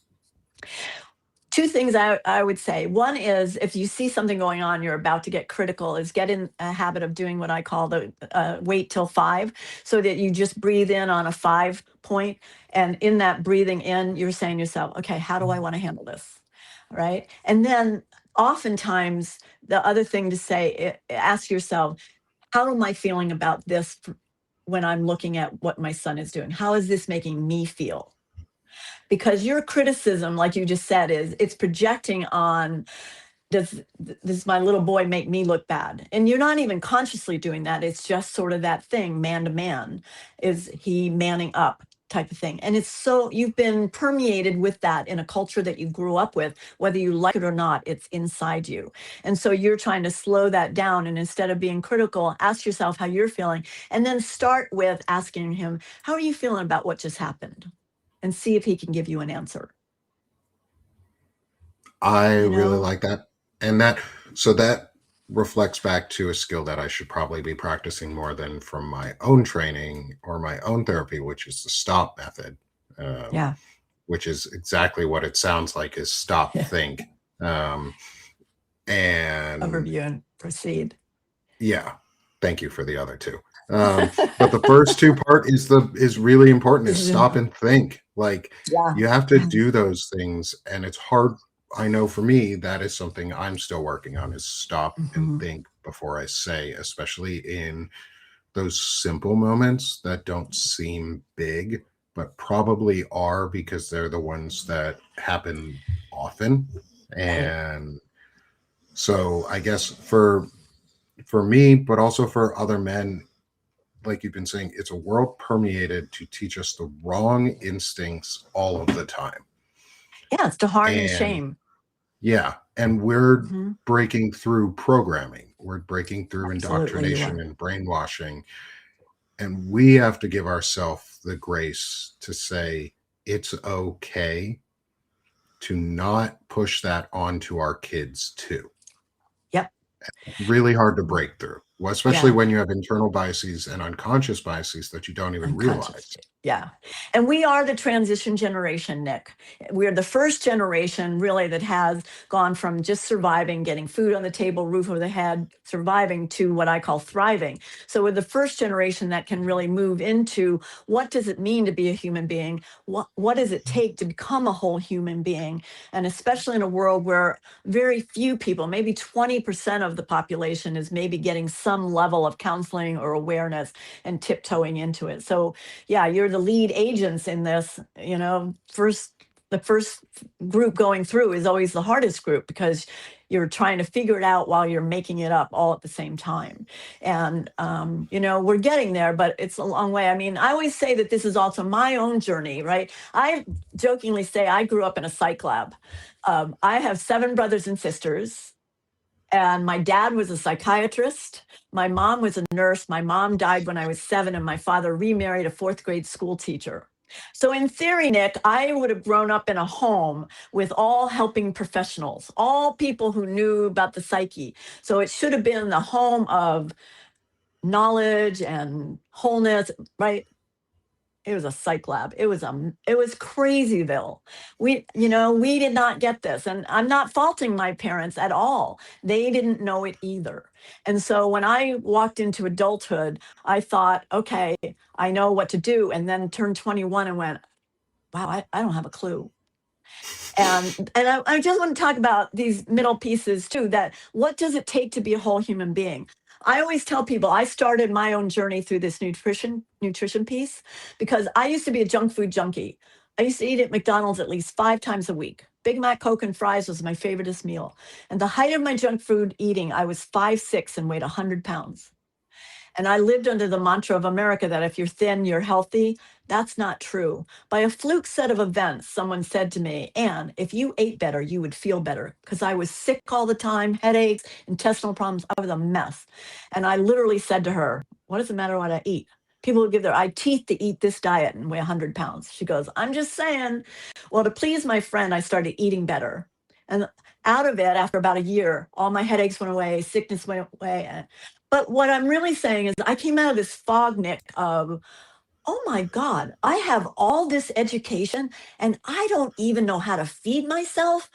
Speaker 2: Two things I would say. One is if you see something going on, you're about to get critical, is get in a habit of doing what I call the wait till 5, so that you just breathe in on a 5 point. And in that breathing in, you're saying to yourself, okay, how do I want to handle this? Right. And then oftentimes the other thing to say, ask yourself, how am I feeling about this when I'm looking at what my son is doing? How is this making me feel? Because your criticism, like you just said, it's projecting on, does my little boy make me look bad? And you're not even consciously doing that. It's just sort of that thing, man to man. Is he manning up type of thing? And it's so, you've been permeated with that in a culture that you grew up with, whether you like it or not, it's inside you. And so you're trying to slow that down. And instead of being critical, ask yourself how you're feeling. And then start with asking him, how are you feeling about what just happened? And see if he can give you an answer.
Speaker 1: I really like that. And that reflects back to a skill that I should probably be practicing more than from my own training or my own therapy, which is the stop method.
Speaker 2: Yeah.
Speaker 1: Which is exactly what it sounds like, is stop, think. And
Speaker 2: overview and proceed.
Speaker 1: Yeah. Thank you for the other two. But the first two part is really important, is stop and think. Like, you have to do those things, and it's hard. I know for me, that is something I'm still working on, is stop and think before I say, especially in those simple moments that don't seem big, but probably are, because they're the ones that happen often. And so I guess for me, but also for other men, like you've been saying, it's a world permeated to teach us the wrong instincts all of the time.
Speaker 2: Yeah, it's to harm and shame.
Speaker 1: Yeah. And we're breaking through programming. We're breaking through indoctrination and brainwashing. And we have to give ourselves the grace to say it's okay to not push that onto our kids too.
Speaker 2: Yep.
Speaker 1: Really hard to break through. Well, especially when you have internal biases and unconscious biases that you don't even realize.
Speaker 2: Yeah. And we are the transition generation, Nick. We're the first generation really that has gone from just surviving, getting food on the table, roof over the head, surviving, to what I call thriving. So we're the first generation that can really move into, what does it mean to be a human being? What does it take to become a whole human being? And especially in a world where very few people, maybe 20% of the population, is maybe getting some level of counseling or awareness and tiptoeing into it. So yeah, you're the lead agents in this. The first group going through is always the hardest group, because you're trying to figure it out while you're making it up all at the same time. And we're getting there, but it's a long way. I mean, I always say that this is also my own journey, right? I jokingly say I grew up in a psych lab. I have 7 brothers and sisters, and my dad was a psychiatrist. My mom was a nurse. My mom died when I was 7, and my father remarried a 4th grade school teacher. So in theory, Nick, I would have grown up in a home with all helping professionals, all people who knew about the psyche. So it should have been the home of knowledge and wholeness, right? It was a psych lab. It was crazyville. We did not get this. And I'm not faulting my parents at all. They didn't know it either. And so when I walked into adulthood, I thought, okay, I know what to do. And then turned 21 and went, wow, I don't have a clue. And I just want to talk about these middle pieces too, that what does it take to be a whole human being? I always tell people I started my own journey through this nutrition piece because I used to be a junk food junkie. I used to eat at McDonald's at least 5 times a week. Big Mac, Coke, and fries was my favoriteest meal. And the height of my junk food eating, I was 5'6" and weighed 100 pounds. And I lived under the mantra of America that if you're thin, you're healthy. That's not true. By a fluke set of events, someone said to me, Anne, if you ate better, you would feel better. Because I was sick all the time, headaches, intestinal problems. I was a mess. And I literally said to her, what does it matter what I eat? People would give their eye teeth to eat this diet and weigh 100 pounds. She goes, I'm just saying. Well, to please my friend, I started eating better. And out of it, after about a year, all my headaches went away, sickness went away. But what I'm really saying is I came out of this fog, Nick, of, oh my God, I have all this education and I don't even know how to feed myself.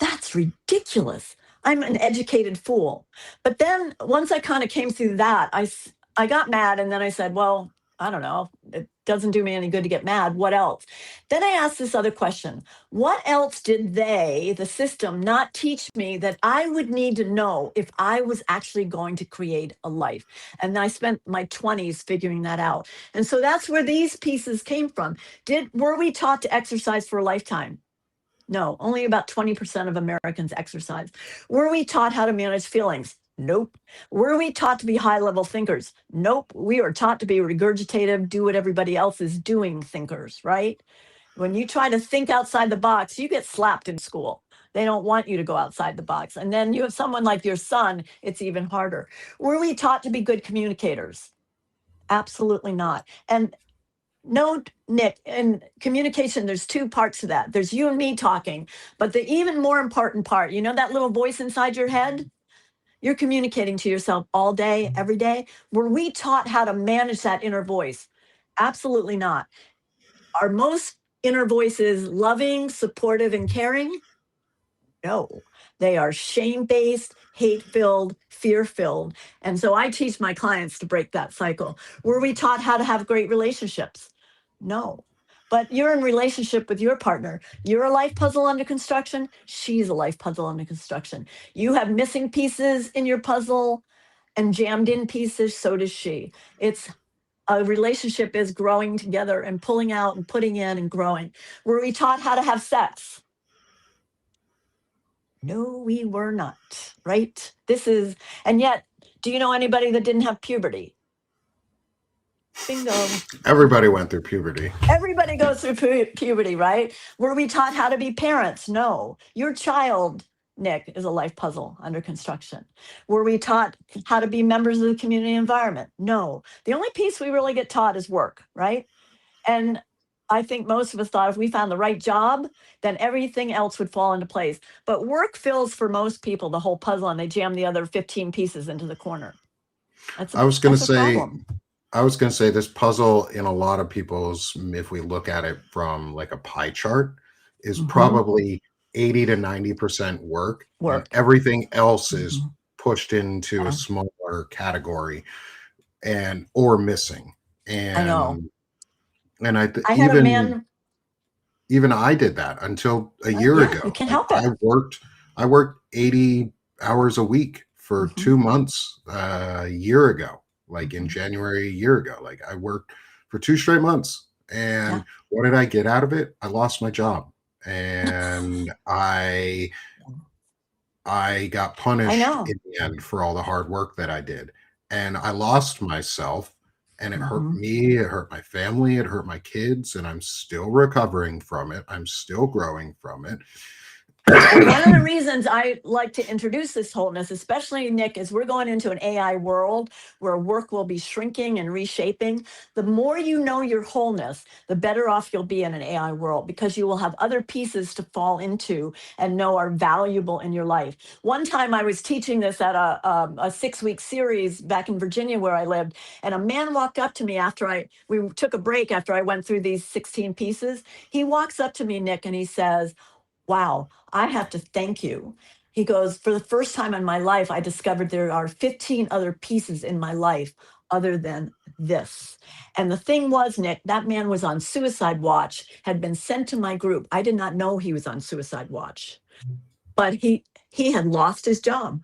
Speaker 2: That's ridiculous. I'm an educated fool. But then once I kind of came through that, I got mad and then I said, well, I don't know. It doesn't do me any good to get mad. What else? Then I asked this other question. What else did the system, not teach me that I would need to know if I was actually going to create a life? And I spent my 20s figuring that out. And so that's where these pieces came from. Were we taught to exercise for a lifetime? No, only about 20% of Americans exercise. Were we taught how to manage feelings? Nope. Were we taught to be high level thinkers? Nope. We are taught to be regurgitative, do what everybody else is doing thinkers, right? When you try to think outside the box, you get slapped in school. They don't want you to go outside the box. And then you have someone like your son, it's even harder. Were we taught to be good communicators? Absolutely not. And no, Nick, in communication, there's two parts to that. There's you and me talking, but the even more important part, that little voice inside your head? You're communicating to yourself all day, every day. Were we taught how to manage that inner voice? Absolutely not. Are most inner voices loving, supportive, and caring? No, they are shame-based, hate-filled, fear-filled. And so I teach my clients to break that cycle. Were we taught how to have great relationships? No. But you're in relationship with your partner. You're a life puzzle under construction. She's a life puzzle under construction. You have missing pieces in your puzzle and jammed in pieces. So does she. It's a relationship is growing together and pulling out and putting in and growing. Were we taught how to have sex? No, we were not, right? And yet, do you know anybody that didn't have puberty? Bingo.
Speaker 1: Everybody went through puberty.
Speaker 2: Everybody goes through puberty, right? Were we taught how to be parents? No. Your child, Nick, is a life puzzle under construction. Were we taught how to be members of the community environment? No. The only piece we really get taught is work, right? And I think most of us thought if we found the right job, then everything else would fall into place. But work fills for most people the whole puzzle and they jam the other 15 pieces into the corner. That's a problem.
Speaker 1: I was going to say this puzzle in a lot of people's, if we look at it from like a pie chart, is probably 80 to 90% work. And everything else is pushed into a smaller category or missing. And
Speaker 2: I know.
Speaker 1: And even I did that until a year ago.
Speaker 2: You can't help it.
Speaker 1: I worked 80 hours a week for 2 months a year ago, like in January a year ago. Like I worked for 2 straight months. And what did I get out of it? I lost my job. And I got punished in the end for all the hard work that I did. And I lost myself. And it hurt me, it hurt my family, it hurt my kids, and I'm still recovering from it. I'm still growing from it.
Speaker 2: Well, one of the reasons I like to introduce this wholeness, especially Nick, is we're going into an AI world where work will be shrinking and reshaping. The more you know your wholeness, the better off you'll be in an AI world because you will have other pieces to fall into and know are valuable in your life. One time I was teaching this at a 6-week series back in Virginia where I lived, and a man walked up to me after we took a break after I went through these 16 pieces. He walks up to me, Nick, and he says, wow, I have to thank you. He goes, for the first time in my life, I discovered there are 15 other pieces in my life other than this. And the thing was, Nick, that man was on suicide watch, had been sent to my group. I did not know he was on suicide watch, but he had lost his job.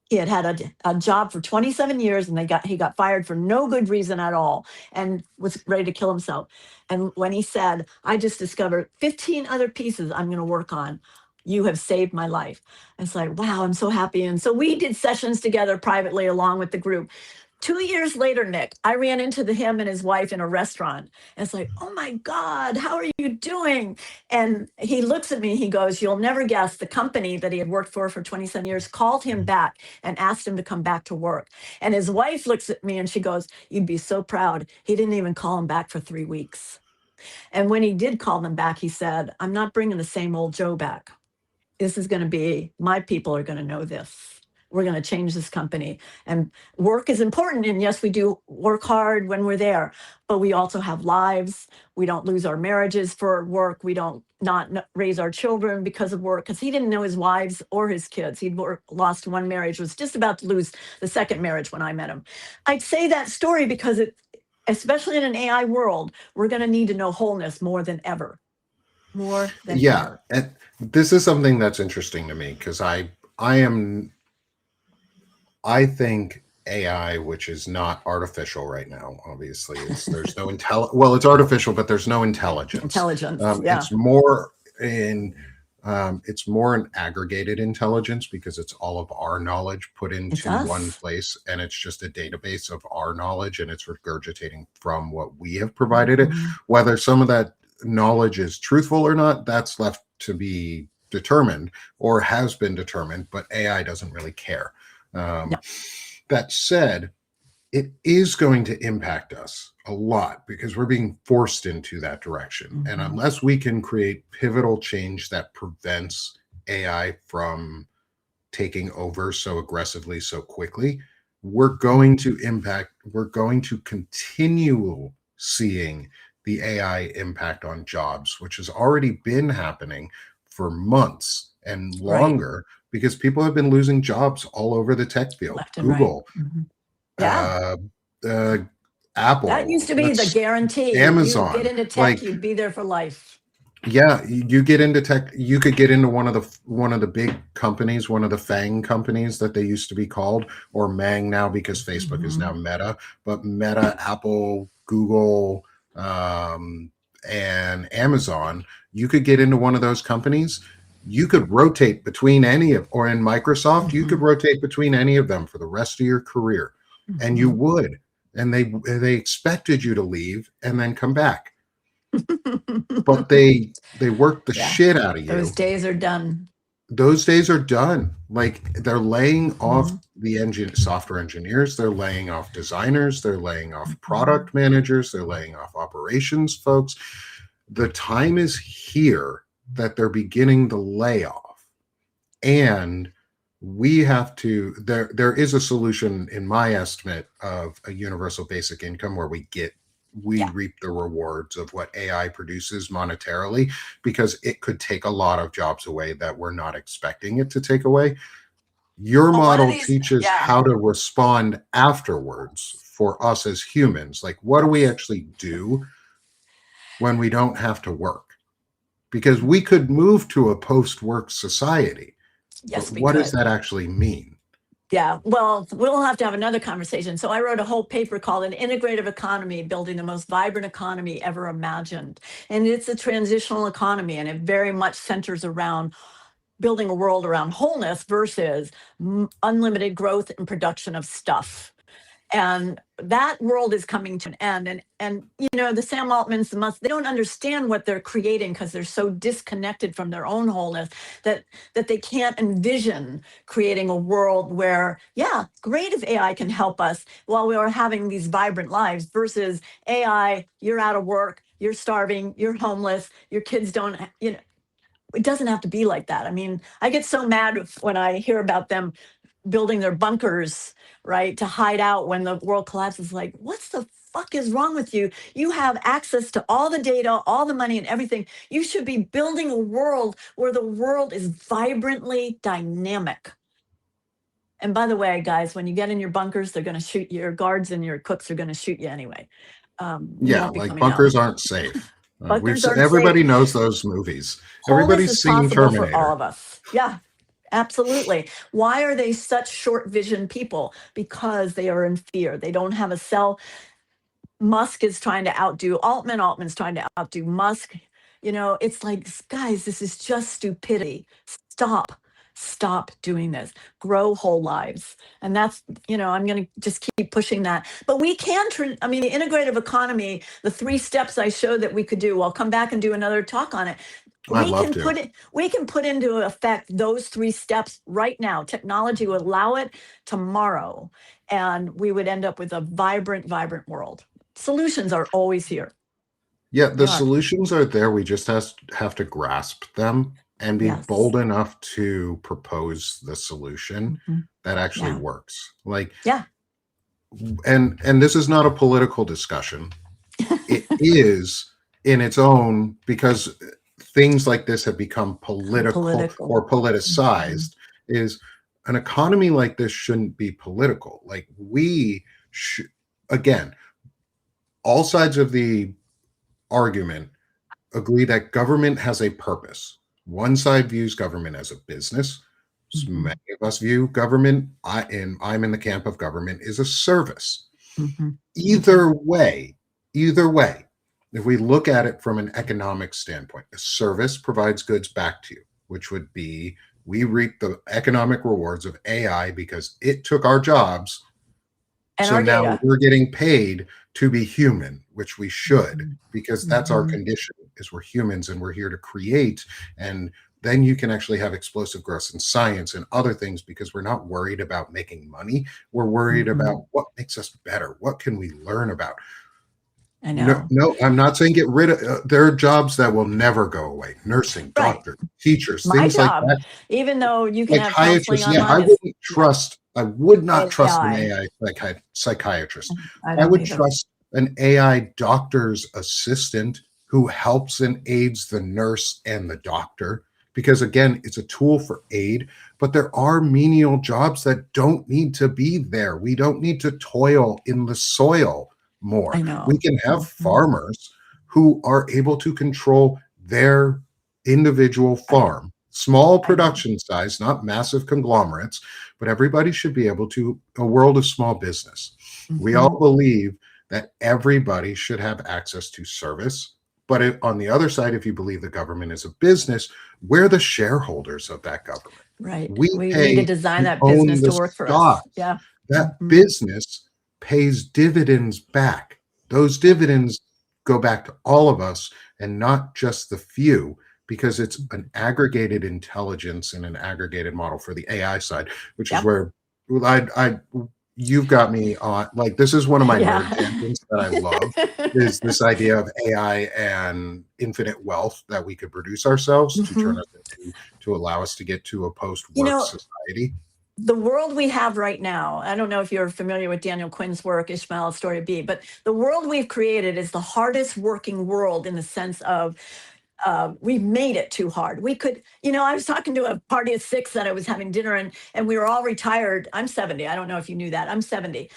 Speaker 2: He had had a job for 27 years and he got fired for no good reason at all and was ready to kill himself. And when he said, I just discovered 15 other pieces I'm going to work on, you have saved my life. It's like, wow, I'm so happy. And so we did sessions together privately along with the group. 2 years later, Nick, I ran into him and his wife in a restaurant. And it's like, oh my God, how are you doing? And he looks at me, he goes, you'll never guess, the company that he had worked for 27 years called him back and asked him to come back to work. And his wife looks at me and she goes, you'd be so proud. He didn't even call him back for 3 weeks. And when he did call them back, he said, I'm not bringing the same old Joe back. This is going to be, my people are going to know this. We're going to change this company. And work is important. And yes, we do work hard when we're there, but we also have lives. We don't lose our marriages for work. We don't not raise our children because of work, because he didn't know his wives or his kids. He'd lost one marriage, was just about to lose the second marriage when I met him. I'd say that story because especially in an AI world, we're going to need to know wholeness more than ever. More than
Speaker 1: Yeah,
Speaker 2: ever.
Speaker 1: and this is something that's interesting to me because I think AI, which is not artificial right now, obviously, there's no well, it's artificial, but there's no intelligence.
Speaker 2: Intelligence, yeah.
Speaker 1: It's more it's more an aggregated intelligence because it's all of our knowledge put
Speaker 2: It's
Speaker 1: into one
Speaker 2: us.
Speaker 1: place, and it's just a database of our knowledge, and it's regurgitating from what we have provided it.
Speaker 2: Mhm.
Speaker 1: Whether some of that knowledge is truthful or not, that's left to be determined or has been determined, but AI doesn't really care.
Speaker 2: Yeah.
Speaker 1: That said, it is going to impact us a lot because we're being forced into that direction. And
Speaker 2: Mhm.
Speaker 1: unless we can create pivotal change that prevents AI from taking over so aggressively, so quickly, we're going to continue seeing the AI impact on jobs, which has already been happening for months and
Speaker 2: Right.
Speaker 1: longer because people have been losing jobs all over the tech field.
Speaker 2: Left and right.
Speaker 1: Google,
Speaker 2: Mhm. Yeah.
Speaker 1: uh, uh,
Speaker 2: That used
Speaker 1: Apple,
Speaker 2: to be the
Speaker 1: that's
Speaker 2: guarantee. If you get
Speaker 1: Amazon.
Speaker 2: into tech,
Speaker 1: Like,
Speaker 2: you'd be there for life.
Speaker 1: yeah, you get into tech, you could get into one of the big companies, one of the FANG companies that they used to be called, or Mang now because Facebook is now
Speaker 2: Mhm.
Speaker 1: Meta, but Meta, Apple, Google, um, and Amazon, you could get into one of those companies. You could rotate between any of, or in Microsoft, you could
Speaker 2: Mhm.
Speaker 1: rotate between any of them for the rest of your career, and you
Speaker 2: Mhm.
Speaker 1: would, and they expected you to leave and then come back, but they work the
Speaker 2: Yeah.
Speaker 1: shit out of
Speaker 2: Those
Speaker 1: you.
Speaker 2: days are done.
Speaker 1: Those days are done. Like, they're laying off
Speaker 2: Mhm.
Speaker 1: the software engineers, they're laying off designers, they're laying off
Speaker 2: Mhm.
Speaker 1: product managers, they're laying off operations folks. The time is here that they're beginning the layoff, and we have to, there is a solution in my estimate of a universal basic income where we
Speaker 2: Yeah.
Speaker 1: reap the rewards of what AI produces monetarily, because it could take a lot of jobs away that we're not expecting it to take away. Your
Speaker 2: Well, one of
Speaker 1: model
Speaker 2: these,
Speaker 1: teaches
Speaker 2: yeah.
Speaker 1: how to respond afterwards for us as humans. Like, what do we
Speaker 2: Yes.
Speaker 1: actually do when we don't have to work? Because we could move to a post-work society, but
Speaker 2: Yes, we
Speaker 1: what does
Speaker 2: could.
Speaker 1: that actually mean?
Speaker 2: Yeah, well, we'll have to have another conversation. So I wrote a whole paper called An Integrative Economy, Building the Most Vibrant Economy Ever Imagined. And it's a transitional economy, and it very much centers around building a world around wholeness versus unlimited growth and production of stuff. And that world is coming to an end. And you know, the Sam Altmans, they don't understand what they're creating because they're so disconnected from their own wholeness that they can't envision creating a world where, yeah, great if AI can help us while we are having these vibrant lives, versus AI, you're out of work, you're starving, you're homeless, your kids don't, you know, it doesn't have to be like that. I mean, I get so mad when I hear about them building their bunkers, right, to hide out when the world collapses. Like, what's the fuck is wrong with you? You have access to all the data, all the money, and everything. You should be building a world where the world is vibrantly dynamic. And by the way, guys, when you get in your bunkers, they're going to shoot you. Your guards and your cooks are going to shoot you anyway. You
Speaker 1: Yeah,
Speaker 2: won't be
Speaker 1: like
Speaker 2: coming out.
Speaker 1: bunkers aren't safe.
Speaker 2: Bunkers aren't
Speaker 1: Everybody
Speaker 2: safe.
Speaker 1: knows those movies.
Speaker 2: Wholeness
Speaker 1: Everybody's
Speaker 2: is
Speaker 1: seen
Speaker 2: possible for
Speaker 1: Terminator.
Speaker 2: all of us. Yeah, absolutely. Why are they such short vision people? Because they are in fear. They don't have a cell. Musk is trying to outdo Altman. Altman's trying to outdo Musk. You know, it's like, guys, this is just stupidity. Stop doing this. Grow whole lives. And that's, you know, I'm going to just keep pushing that. But we can, I mean, the integrative economy, the 3 steps I showed that we could do, I'll come back and do another talk on it.
Speaker 1: I'd love to.
Speaker 2: We can put into effect those 3 steps right now. Technology would allow it tomorrow, and we would end up with a vibrant world. Solutions are always here.
Speaker 1: Yeah, the solutions are there. We just have to grasp them and be bold enough to propose the solution that actually works. Like, and this is not a political discussion. It is in its own, because things like this have become political or politicized. Is an economy like this shouldn't be political. Like, we should, again, all sides of the argument agree that government has a purpose. One side views government as a business. Many of us view government, I'm in the camp of government, is a service. Either way, if we look at it from an economic standpoint, a service provides goods back to you, which would be, we reap the economic rewards of AI because it took our jobs. And so now data. We're getting paid to be human, which we should, because that's our condition, is we're humans and we're here to create. And then you can actually have explosive growth in science and other things, because we're not worried about making money. We're worried about what makes us better. What can we learn about?
Speaker 2: I know.
Speaker 1: No, I'm not saying get rid of, there are jobs that will never go away. Nursing, doctor, teachers, things like that.
Speaker 2: Even though you can have counseling online.
Speaker 1: Yeah, I would not trust an AI psychiatrist. I would trust an AI doctor's assistant who helps and aids the nurse and the doctor, because again, it's a tool for aid, but there are menial jobs that don't need to be there. We don't need to toil in the soil more. We can have farmers who are able to control their individual farm, small production size, not massive conglomerates, but everybody should be able to, a world of small business. We all believe that everybody should have access to service. But on the other side, if you believe the government is a business, we're the shareholders of that government.
Speaker 2: Right. We need to design that business to work for us. Yeah.
Speaker 1: That business pays dividends back. Those dividends go back to all of us and not just the few, because it's an aggregated intelligence and an aggregated model for the AI side, which is where you've got me on. Like, this is one of my nerd tangents that I love, is this idea of AI and infinite wealth that we could produce ourselves to turn us into, to allow us to get to a post-work society.
Speaker 2: The world we have right now, I don't know if you're familiar with Daniel Quinn's work, Ishmael, Story of B, but the world we've created is the hardest working world, in the sense of we've made it too hard. We could, you know, I was talking to a party of 6 that I was having dinner, and we were all retired. I'm 70. I don't know if you knew that. I'm 70.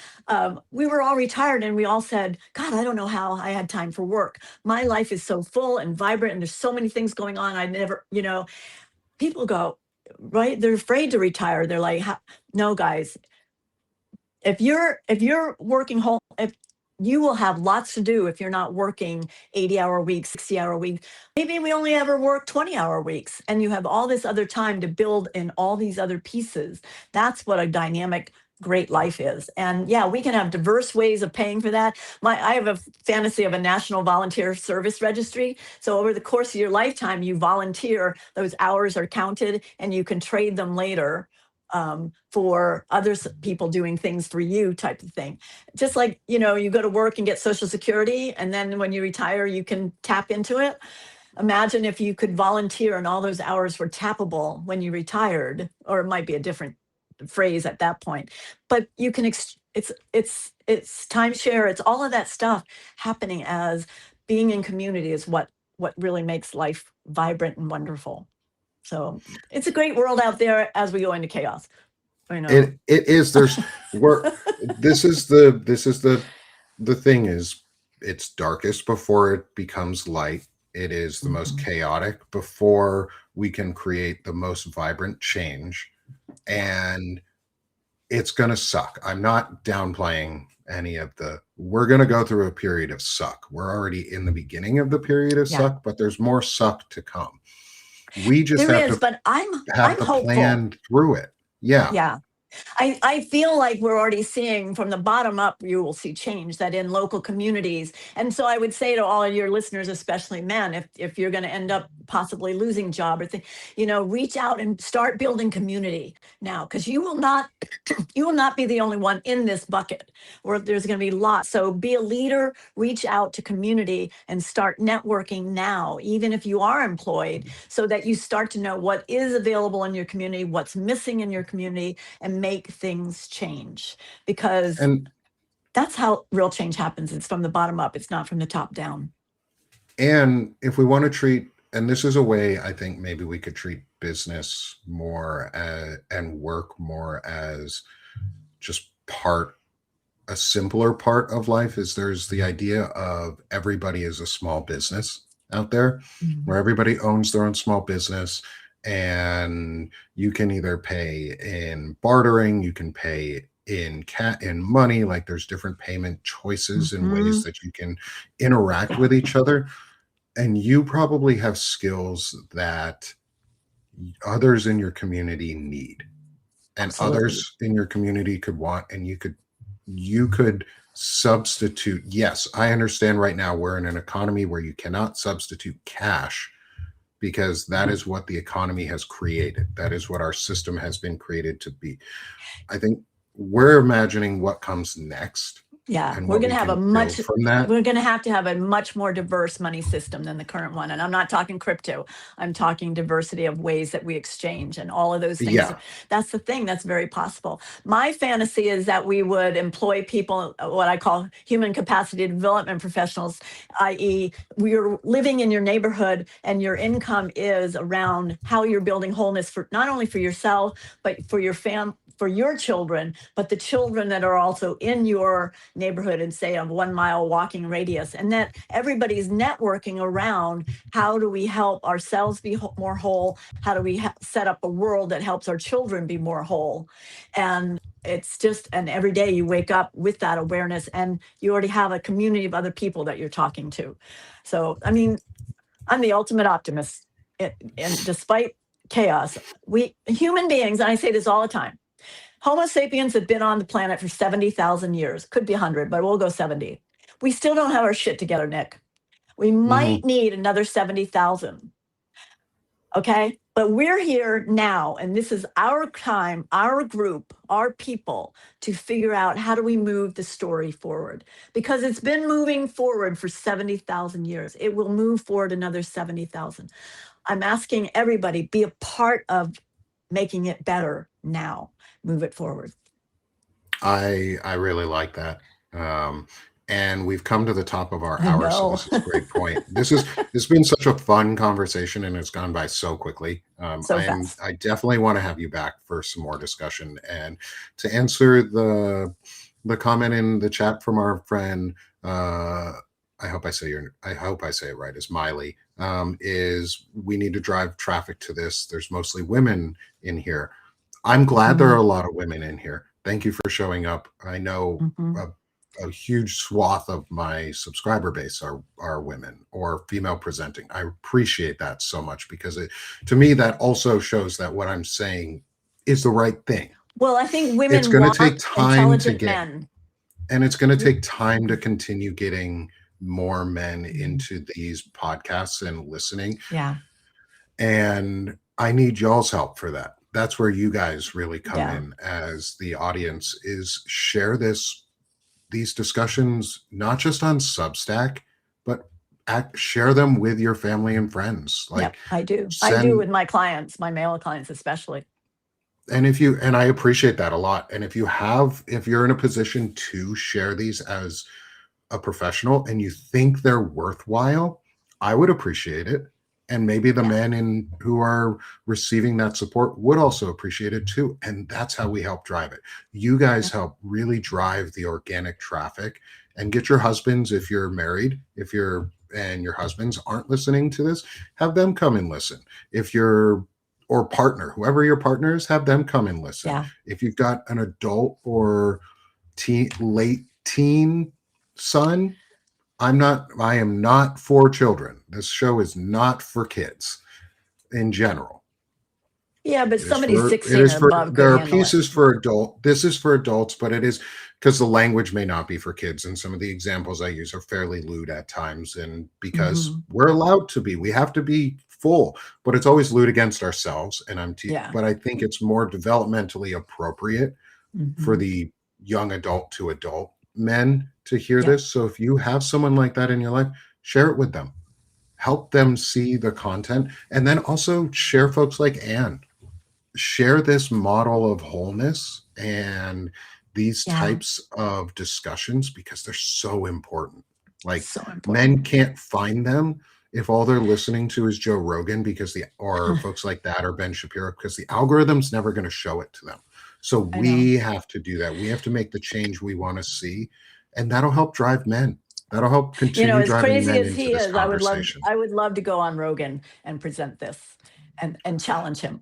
Speaker 2: We were all retired, and we all said, God, I don't know how I had time for work. My life is so full and vibrant, and there's so many things going on. I never, you know, people go, right? They're afraid to retire. They're like, no, guys, if you're working home, if you will have lots to do if you're not working 80-hour weeks, 60-hour weeks. Maybe we only ever work 20-hour weeks, and you have all this other time to build in all these other pieces. That's what a dynamic great life is. And yeah, we can have diverse ways of paying for that. I have a fantasy of a national volunteer service registry. So over the course of your lifetime, you volunteer, those hours are counted, and you can trade them later for other people doing things for you, type of thing. Just like, you go to work and get Social Security, and then when you retire, you can tap into it. Imagine if you could volunteer and all those hours were tappable when you retired, or it might be a different phrase at that point. But you can, it's timeshare, it's all of that stuff happening as being in community is what really makes life vibrant and wonderful. So it's a great world out there as we go into chaos. I know.
Speaker 1: It is. This is the thing is, it's darkest before it becomes light. It is the most chaotic before we can create the most vibrant change. And it's going to suck. I'm not downplaying any of we're going to go through a period of suck. We're already in the beginning of the period of suck, but there's more suck to come. We just have to
Speaker 2: hopeful.
Speaker 1: Plan through it. Yeah.
Speaker 2: Yeah. I feel like we're already seeing from the bottom up, you will see change that in local communities. And so I would say to all of your listeners, especially men, if you're going to end up possibly losing job or reach out and start building community now, because you will not be the only one in this bucket, where there's going to be lots. So be a leader, reach out to community and start networking now, even if you are employed, so that you start to know what is available in your community, what's missing in your community, and make things change, because that's how real change happens. It's from the bottom up. It's not from the top down.
Speaker 1: And if we want to treat, and this is a way I think maybe we could treat business more and work more as just a simpler part of life, is there's the idea of everybody is a small business out there, where everybody owns their own small business. And you can either pay in bartering, you can pay in money, like there's different payment choices and ways that you can interact with each other. And you probably have skills that others in your community need, and others in your community could want, and you could substitute. Yes, I understand right now we're in an economy where you cannot substitute cash, because that is what the economy has created. That is what our system has been created to be. I think we're imagining what comes next.
Speaker 2: Yeah, we're going to have we're going to have a much more diverse money system than the current one. And I'm not talking crypto. I'm talking diversity of ways that we exchange and all of those things.
Speaker 1: Yeah.
Speaker 2: That's the thing that's very possible. My fantasy is that we would employ people, what I call human capacity development professionals, i.e. we're living in your neighborhood and your income is around how you're building wholeness for not only for yourself, but for your for your children, but the children that are also in your neighborhood and say a 1 mile walking radius, and that everybody's networking around how do we help ourselves be more whole? How do we set up a world that helps our children be more whole? And it's just, and every day you wake up with that awareness, and you already have a community of other people that you're talking to. So, I mean, I'm the ultimate optimist. And despite chaos, we human beings, and I say this all the time, Homo sapiens have been on the planet for 70,000 years. Could be 100, but we'll go 70. We still don't have our shit together, Nick. We might need another 70,000. Okay? But we're here now, and this is our time, our group, our people, to figure out how do we move the story forward. Because it's been moving forward for 70,000 years. It will move forward another 70,000. I'm asking everybody, be a part of making it better now. Move it forward.
Speaker 1: I really like that. And we've come to the top of our hour, so this is a great point. It's been such a fun conversation, and it's gone by so quickly. I definitely want to have you back for some more discussion. And to answer the comment in the chat from our friend, I hope I say it right, is Miley, is we need to drive traffic to this. There's mostly women in here. I'm glad there are a lot of women in here. Thank you for showing up. I know a huge swath of my subscriber base are women or female presenting. I appreciate that so much, because to me, that also shows that what I'm saying is the right thing.
Speaker 2: Well, I think
Speaker 1: It's
Speaker 2: women
Speaker 1: going to take
Speaker 2: want
Speaker 1: time to
Speaker 2: intelligent
Speaker 1: get,
Speaker 2: men.
Speaker 1: and it's going to take time to continue getting more men
Speaker 2: Mhm.
Speaker 1: into these podcasts and listening.
Speaker 2: Yeah.
Speaker 1: And I need y'all's help for that. That's where you guys really come
Speaker 2: Yeah.
Speaker 1: in as the audience, is share these discussions, not just on Substack, but share them with your family and friends. Like,
Speaker 2: Yep. I do. I do
Speaker 1: send,
Speaker 2: with my clients, my male clients especially.
Speaker 1: and if you, and I appreciate that a lot. And if you're in a position to share these as a professional and you think they're worthwhile, I would appreciate it. And maybe the
Speaker 2: Yeah.
Speaker 1: men in who are receiving that support would also appreciate it too. And that's how we help drive it. You guys
Speaker 2: Yeah.
Speaker 1: help really drive the organic traffic, and get your husbands, if you're married, if you're and your husbands aren't listening to this, have them come and listen. If you're or partner, whoever your partner is, have them come and listen.
Speaker 2: Yeah.
Speaker 1: If you've got an adult or late teen son, I am not for children. This show is not for kids in general.
Speaker 2: Yeah, but
Speaker 1: It is
Speaker 2: somebody
Speaker 1: for,
Speaker 2: 16 or above could
Speaker 1: there are
Speaker 2: handle it.
Speaker 1: pieces for adult. This is for adults, but it is because the language may not be for kids. And some of the examples I use are fairly lewd at times. And because
Speaker 2: Hmm.
Speaker 1: we're allowed to be, we have to be full, but it's always lewd against ourselves. And
Speaker 2: Yeah.
Speaker 1: but I think it's more developmentally appropriate for
Speaker 2: Hmm.
Speaker 1: the young adult to adult men to hear
Speaker 2: Yep.
Speaker 1: this. So if you have someone like that in your life, share it with them. Help them see the content. And then also share folks like Anne. Share this model of wholeness and these
Speaker 2: Yeah.
Speaker 1: types of discussions, because they're so important. Like,
Speaker 2: So
Speaker 1: men
Speaker 2: important.
Speaker 1: can't find them if all they're listening to is Joe Rogan, or folks like that, or Ben Shapiro, because the algorithm's never going to show it to them. So
Speaker 2: I know.
Speaker 1: we have to do that. We have to make the change we want to see, and that'll help drive men. That'll help continue
Speaker 2: As
Speaker 1: driving
Speaker 2: crazy
Speaker 1: men
Speaker 2: as
Speaker 1: into
Speaker 2: he
Speaker 1: this
Speaker 2: is,
Speaker 1: conversation.
Speaker 2: I would love to go on Rogan and present this and challenge him.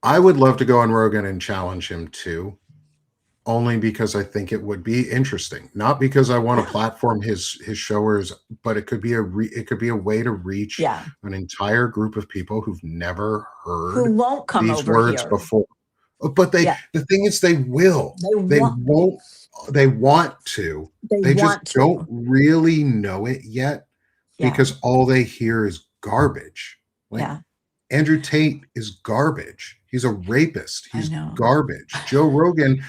Speaker 1: I would love to go on Rogan and challenge him too, only because I think it would be interesting. Not because I want to platform his showers, but it could be it could be a way to reach
Speaker 2: Yeah.
Speaker 1: an entire group of people who've never
Speaker 2: Who
Speaker 1: heard
Speaker 2: won't come
Speaker 1: these
Speaker 2: over
Speaker 1: words
Speaker 2: here.
Speaker 1: before. But
Speaker 2: Yeah.
Speaker 1: the thing is, they will.
Speaker 2: They
Speaker 1: They
Speaker 2: want
Speaker 1: won't. They want to.
Speaker 2: they
Speaker 1: They just
Speaker 2: want
Speaker 1: don't
Speaker 2: to.
Speaker 1: really know it yet,
Speaker 2: Yeah.
Speaker 1: because all they hear is garbage. Like,
Speaker 2: Yeah.
Speaker 1: Andrew Tate is garbage. He's a rapist.
Speaker 2: I
Speaker 1: He's
Speaker 2: know.
Speaker 1: garbage. Joe Rogan,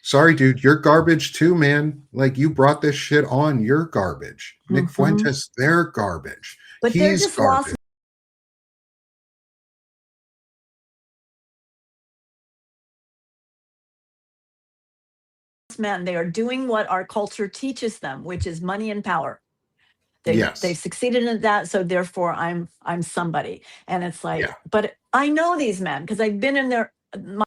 Speaker 1: sorry, dude, you're garbage too, man. Like, you brought this shit on. You're garbage. Nick
Speaker 2: Hmm.
Speaker 1: Fuentes, they're garbage.
Speaker 2: But they're
Speaker 1: He's
Speaker 2: just lost
Speaker 1: garbage.
Speaker 2: men. They are doing what our culture teaches them, which is money and power. They've
Speaker 1: Yes.
Speaker 2: succeeded in that, so therefore I'm somebody. And it's
Speaker 1: Yeah.
Speaker 2: like, but I know these men because I've been in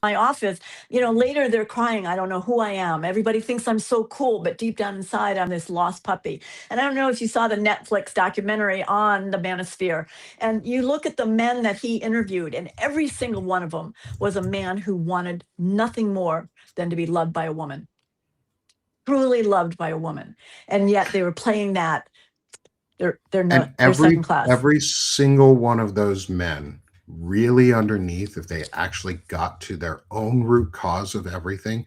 Speaker 2: my office. Later they're crying, I don't know who I am. Everybody thinks I'm so cool, but deep down inside I'm this lost puppy. And I don't know if you saw the Netflix documentary on the manosphere, and you look at the men that he interviewed, and every single one of them was a man who wanted nothing more than to be loved by a woman, truly loved by a woman. And yet they were playing that.
Speaker 1: And
Speaker 2: They're second class.
Speaker 1: every single one of those men, really underneath, if they actually got to their own root cause of everything,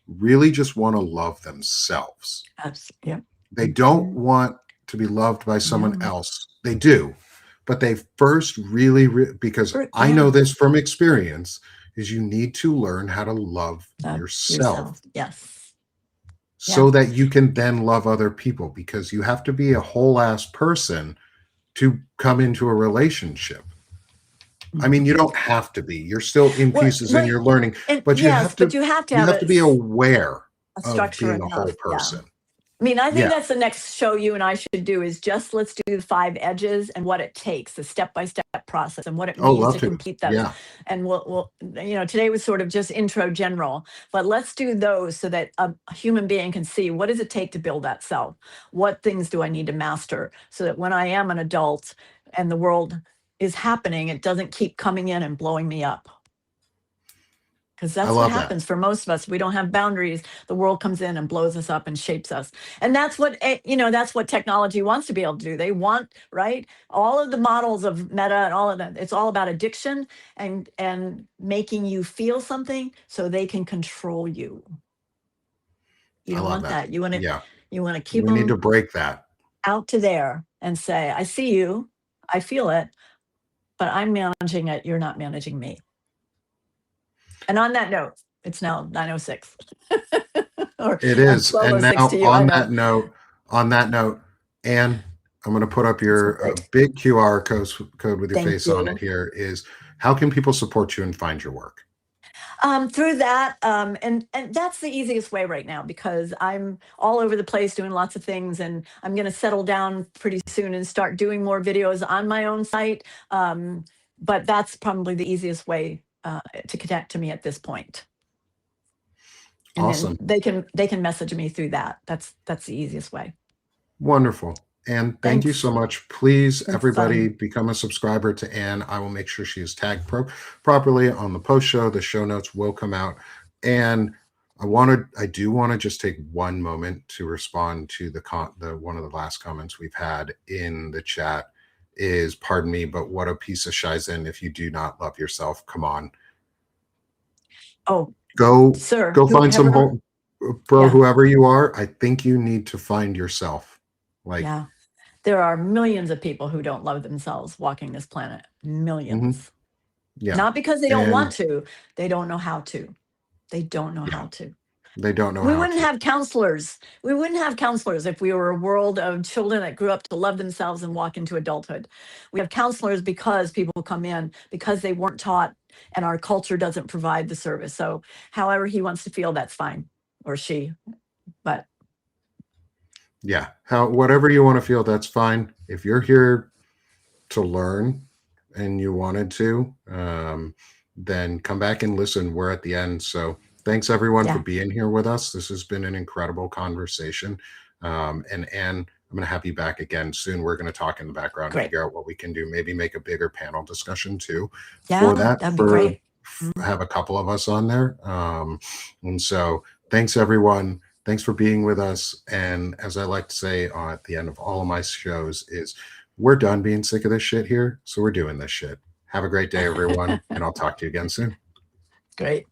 Speaker 1: really just want to love themselves.
Speaker 2: Yeah.
Speaker 1: They don't
Speaker 2: Mhm.
Speaker 1: want to be loved by someone
Speaker 2: No.
Speaker 1: else. They do, but they first really, because I know
Speaker 2: Yeah.
Speaker 1: this from experience, is you need to learn how to love yourself
Speaker 2: Yourself. Yes.
Speaker 1: so
Speaker 2: Yeah.
Speaker 1: that you can then love other people, because you have to be a whole ass person to come into a relationship. I mean, you
Speaker 2: Mhm.
Speaker 1: don't have to be. You're still in
Speaker 2: Well,
Speaker 1: pieces and you're learning,
Speaker 2: and
Speaker 1: but
Speaker 2: yes, but you have to
Speaker 1: you
Speaker 2: have
Speaker 1: have to be aware
Speaker 2: a
Speaker 1: of
Speaker 2: structure
Speaker 1: being a whole
Speaker 2: enough. Yeah.
Speaker 1: person.
Speaker 2: I mean, I think
Speaker 1: Yeah.
Speaker 2: that's the next show you and I should do, is just let's do the 5 edges and what it takes, the step-by-step process and what it
Speaker 1: Oh,
Speaker 2: means
Speaker 1: love
Speaker 2: to
Speaker 1: to.
Speaker 2: complete those.
Speaker 1: Yeah.
Speaker 2: And today was sort of just intro general, but let's do those so that a human being can see, what does it take to build that self? What things do I need to master so that when I am an adult and the world is happening, it doesn't keep coming in and blowing me up. because
Speaker 1: I
Speaker 2: that's what
Speaker 1: love that.
Speaker 2: happens for most of us. We don't have boundaries. The world comes in and blows us up and shapes us. And that's what, that's what technology wants to be able to do. They want, right? All of the models of Meta and all of that, it's all about addiction and making you feel something so they can control you. You
Speaker 1: I
Speaker 2: don't
Speaker 1: love
Speaker 2: want
Speaker 1: that.
Speaker 2: that. You want
Speaker 1: Yeah.
Speaker 2: to keep
Speaker 1: We need to
Speaker 2: them
Speaker 1: break that.
Speaker 2: out to there and say, I see you, I feel it, but I'm managing it. You're not managing me. And on that note, it's now 9:06 or
Speaker 1: It is. And
Speaker 2: 12:06
Speaker 1: now
Speaker 2: to you. I know.
Speaker 1: on that note, Anne, I'm going to put up
Speaker 2: That's
Speaker 1: your
Speaker 2: great.
Speaker 1: big QR code with your
Speaker 2: Thank
Speaker 1: face on
Speaker 2: you.
Speaker 1: it here is how can people support you and find your work?
Speaker 2: Through that, and that's the easiest way right now because I'm all over the place doing lots of things, and I'm going to settle down pretty soon and start doing more videos on my own site. But that's probably the easiest way to connect to me at this point. And then
Speaker 1: Awesome.
Speaker 2: they can message me through that. That's the easiest way.
Speaker 1: Wonderful. And thank you
Speaker 2: Thanks.
Speaker 1: so much. Please,
Speaker 2: It's
Speaker 1: everybody,
Speaker 2: fun.
Speaker 1: become a subscriber to Anne. I will make sure she is tagged properly on the post show. The show notes will come out. And I do want to just take one moment to respond to the one of the last comments we've had in the chat is, pardon me, but what a piece of shizen if you do not love yourself. Come on.
Speaker 2: Oh,
Speaker 1: Go
Speaker 2: sir,
Speaker 1: find some
Speaker 2: whoever.
Speaker 1: bro,
Speaker 2: Yeah,
Speaker 1: whoever you are. I think you need to find yourself. Like,
Speaker 2: yeah. There are millions of people who don't love themselves walking this planet.
Speaker 1: mhm,
Speaker 2: Millions.
Speaker 1: yeah.
Speaker 2: Not because they don't want
Speaker 1: And
Speaker 2: to, they don't know how to. They don't know
Speaker 1: yeah,
Speaker 2: how to.
Speaker 1: they don't know
Speaker 2: We
Speaker 1: how
Speaker 2: wouldn't
Speaker 1: to.
Speaker 2: have counselors. We wouldn't have counselors if we were a world of children that grew up to love themselves and walk into adulthood. We have counselors because people come in because they weren't taught and our culture doesn't provide the service. So, however he wants to feel, that's fine, or she. But
Speaker 1: Yeah, whatever you want to feel, that's fine. If you're here to learn and you wanted to, then come back and listen. We're at the end. So thanks everyone for
Speaker 2: yeah,
Speaker 1: being here with us. This has been an incredible conversation. And Anne, I'm going to have you back again soon. We're going to talk in the background,
Speaker 2: great.
Speaker 1: figure out what we can do, maybe make a bigger panel discussion too for
Speaker 2: Yeah,
Speaker 1: that,
Speaker 2: that'd be great.
Speaker 1: have a couple of us on there. And so thanks everyone. Thanks for being with us. And as I like to say at the end of all of my shows is, we're done being sick of this shit here, so we're doing this shit. Have a great day, everyone, and I'll talk to you again soon.
Speaker 2: Great.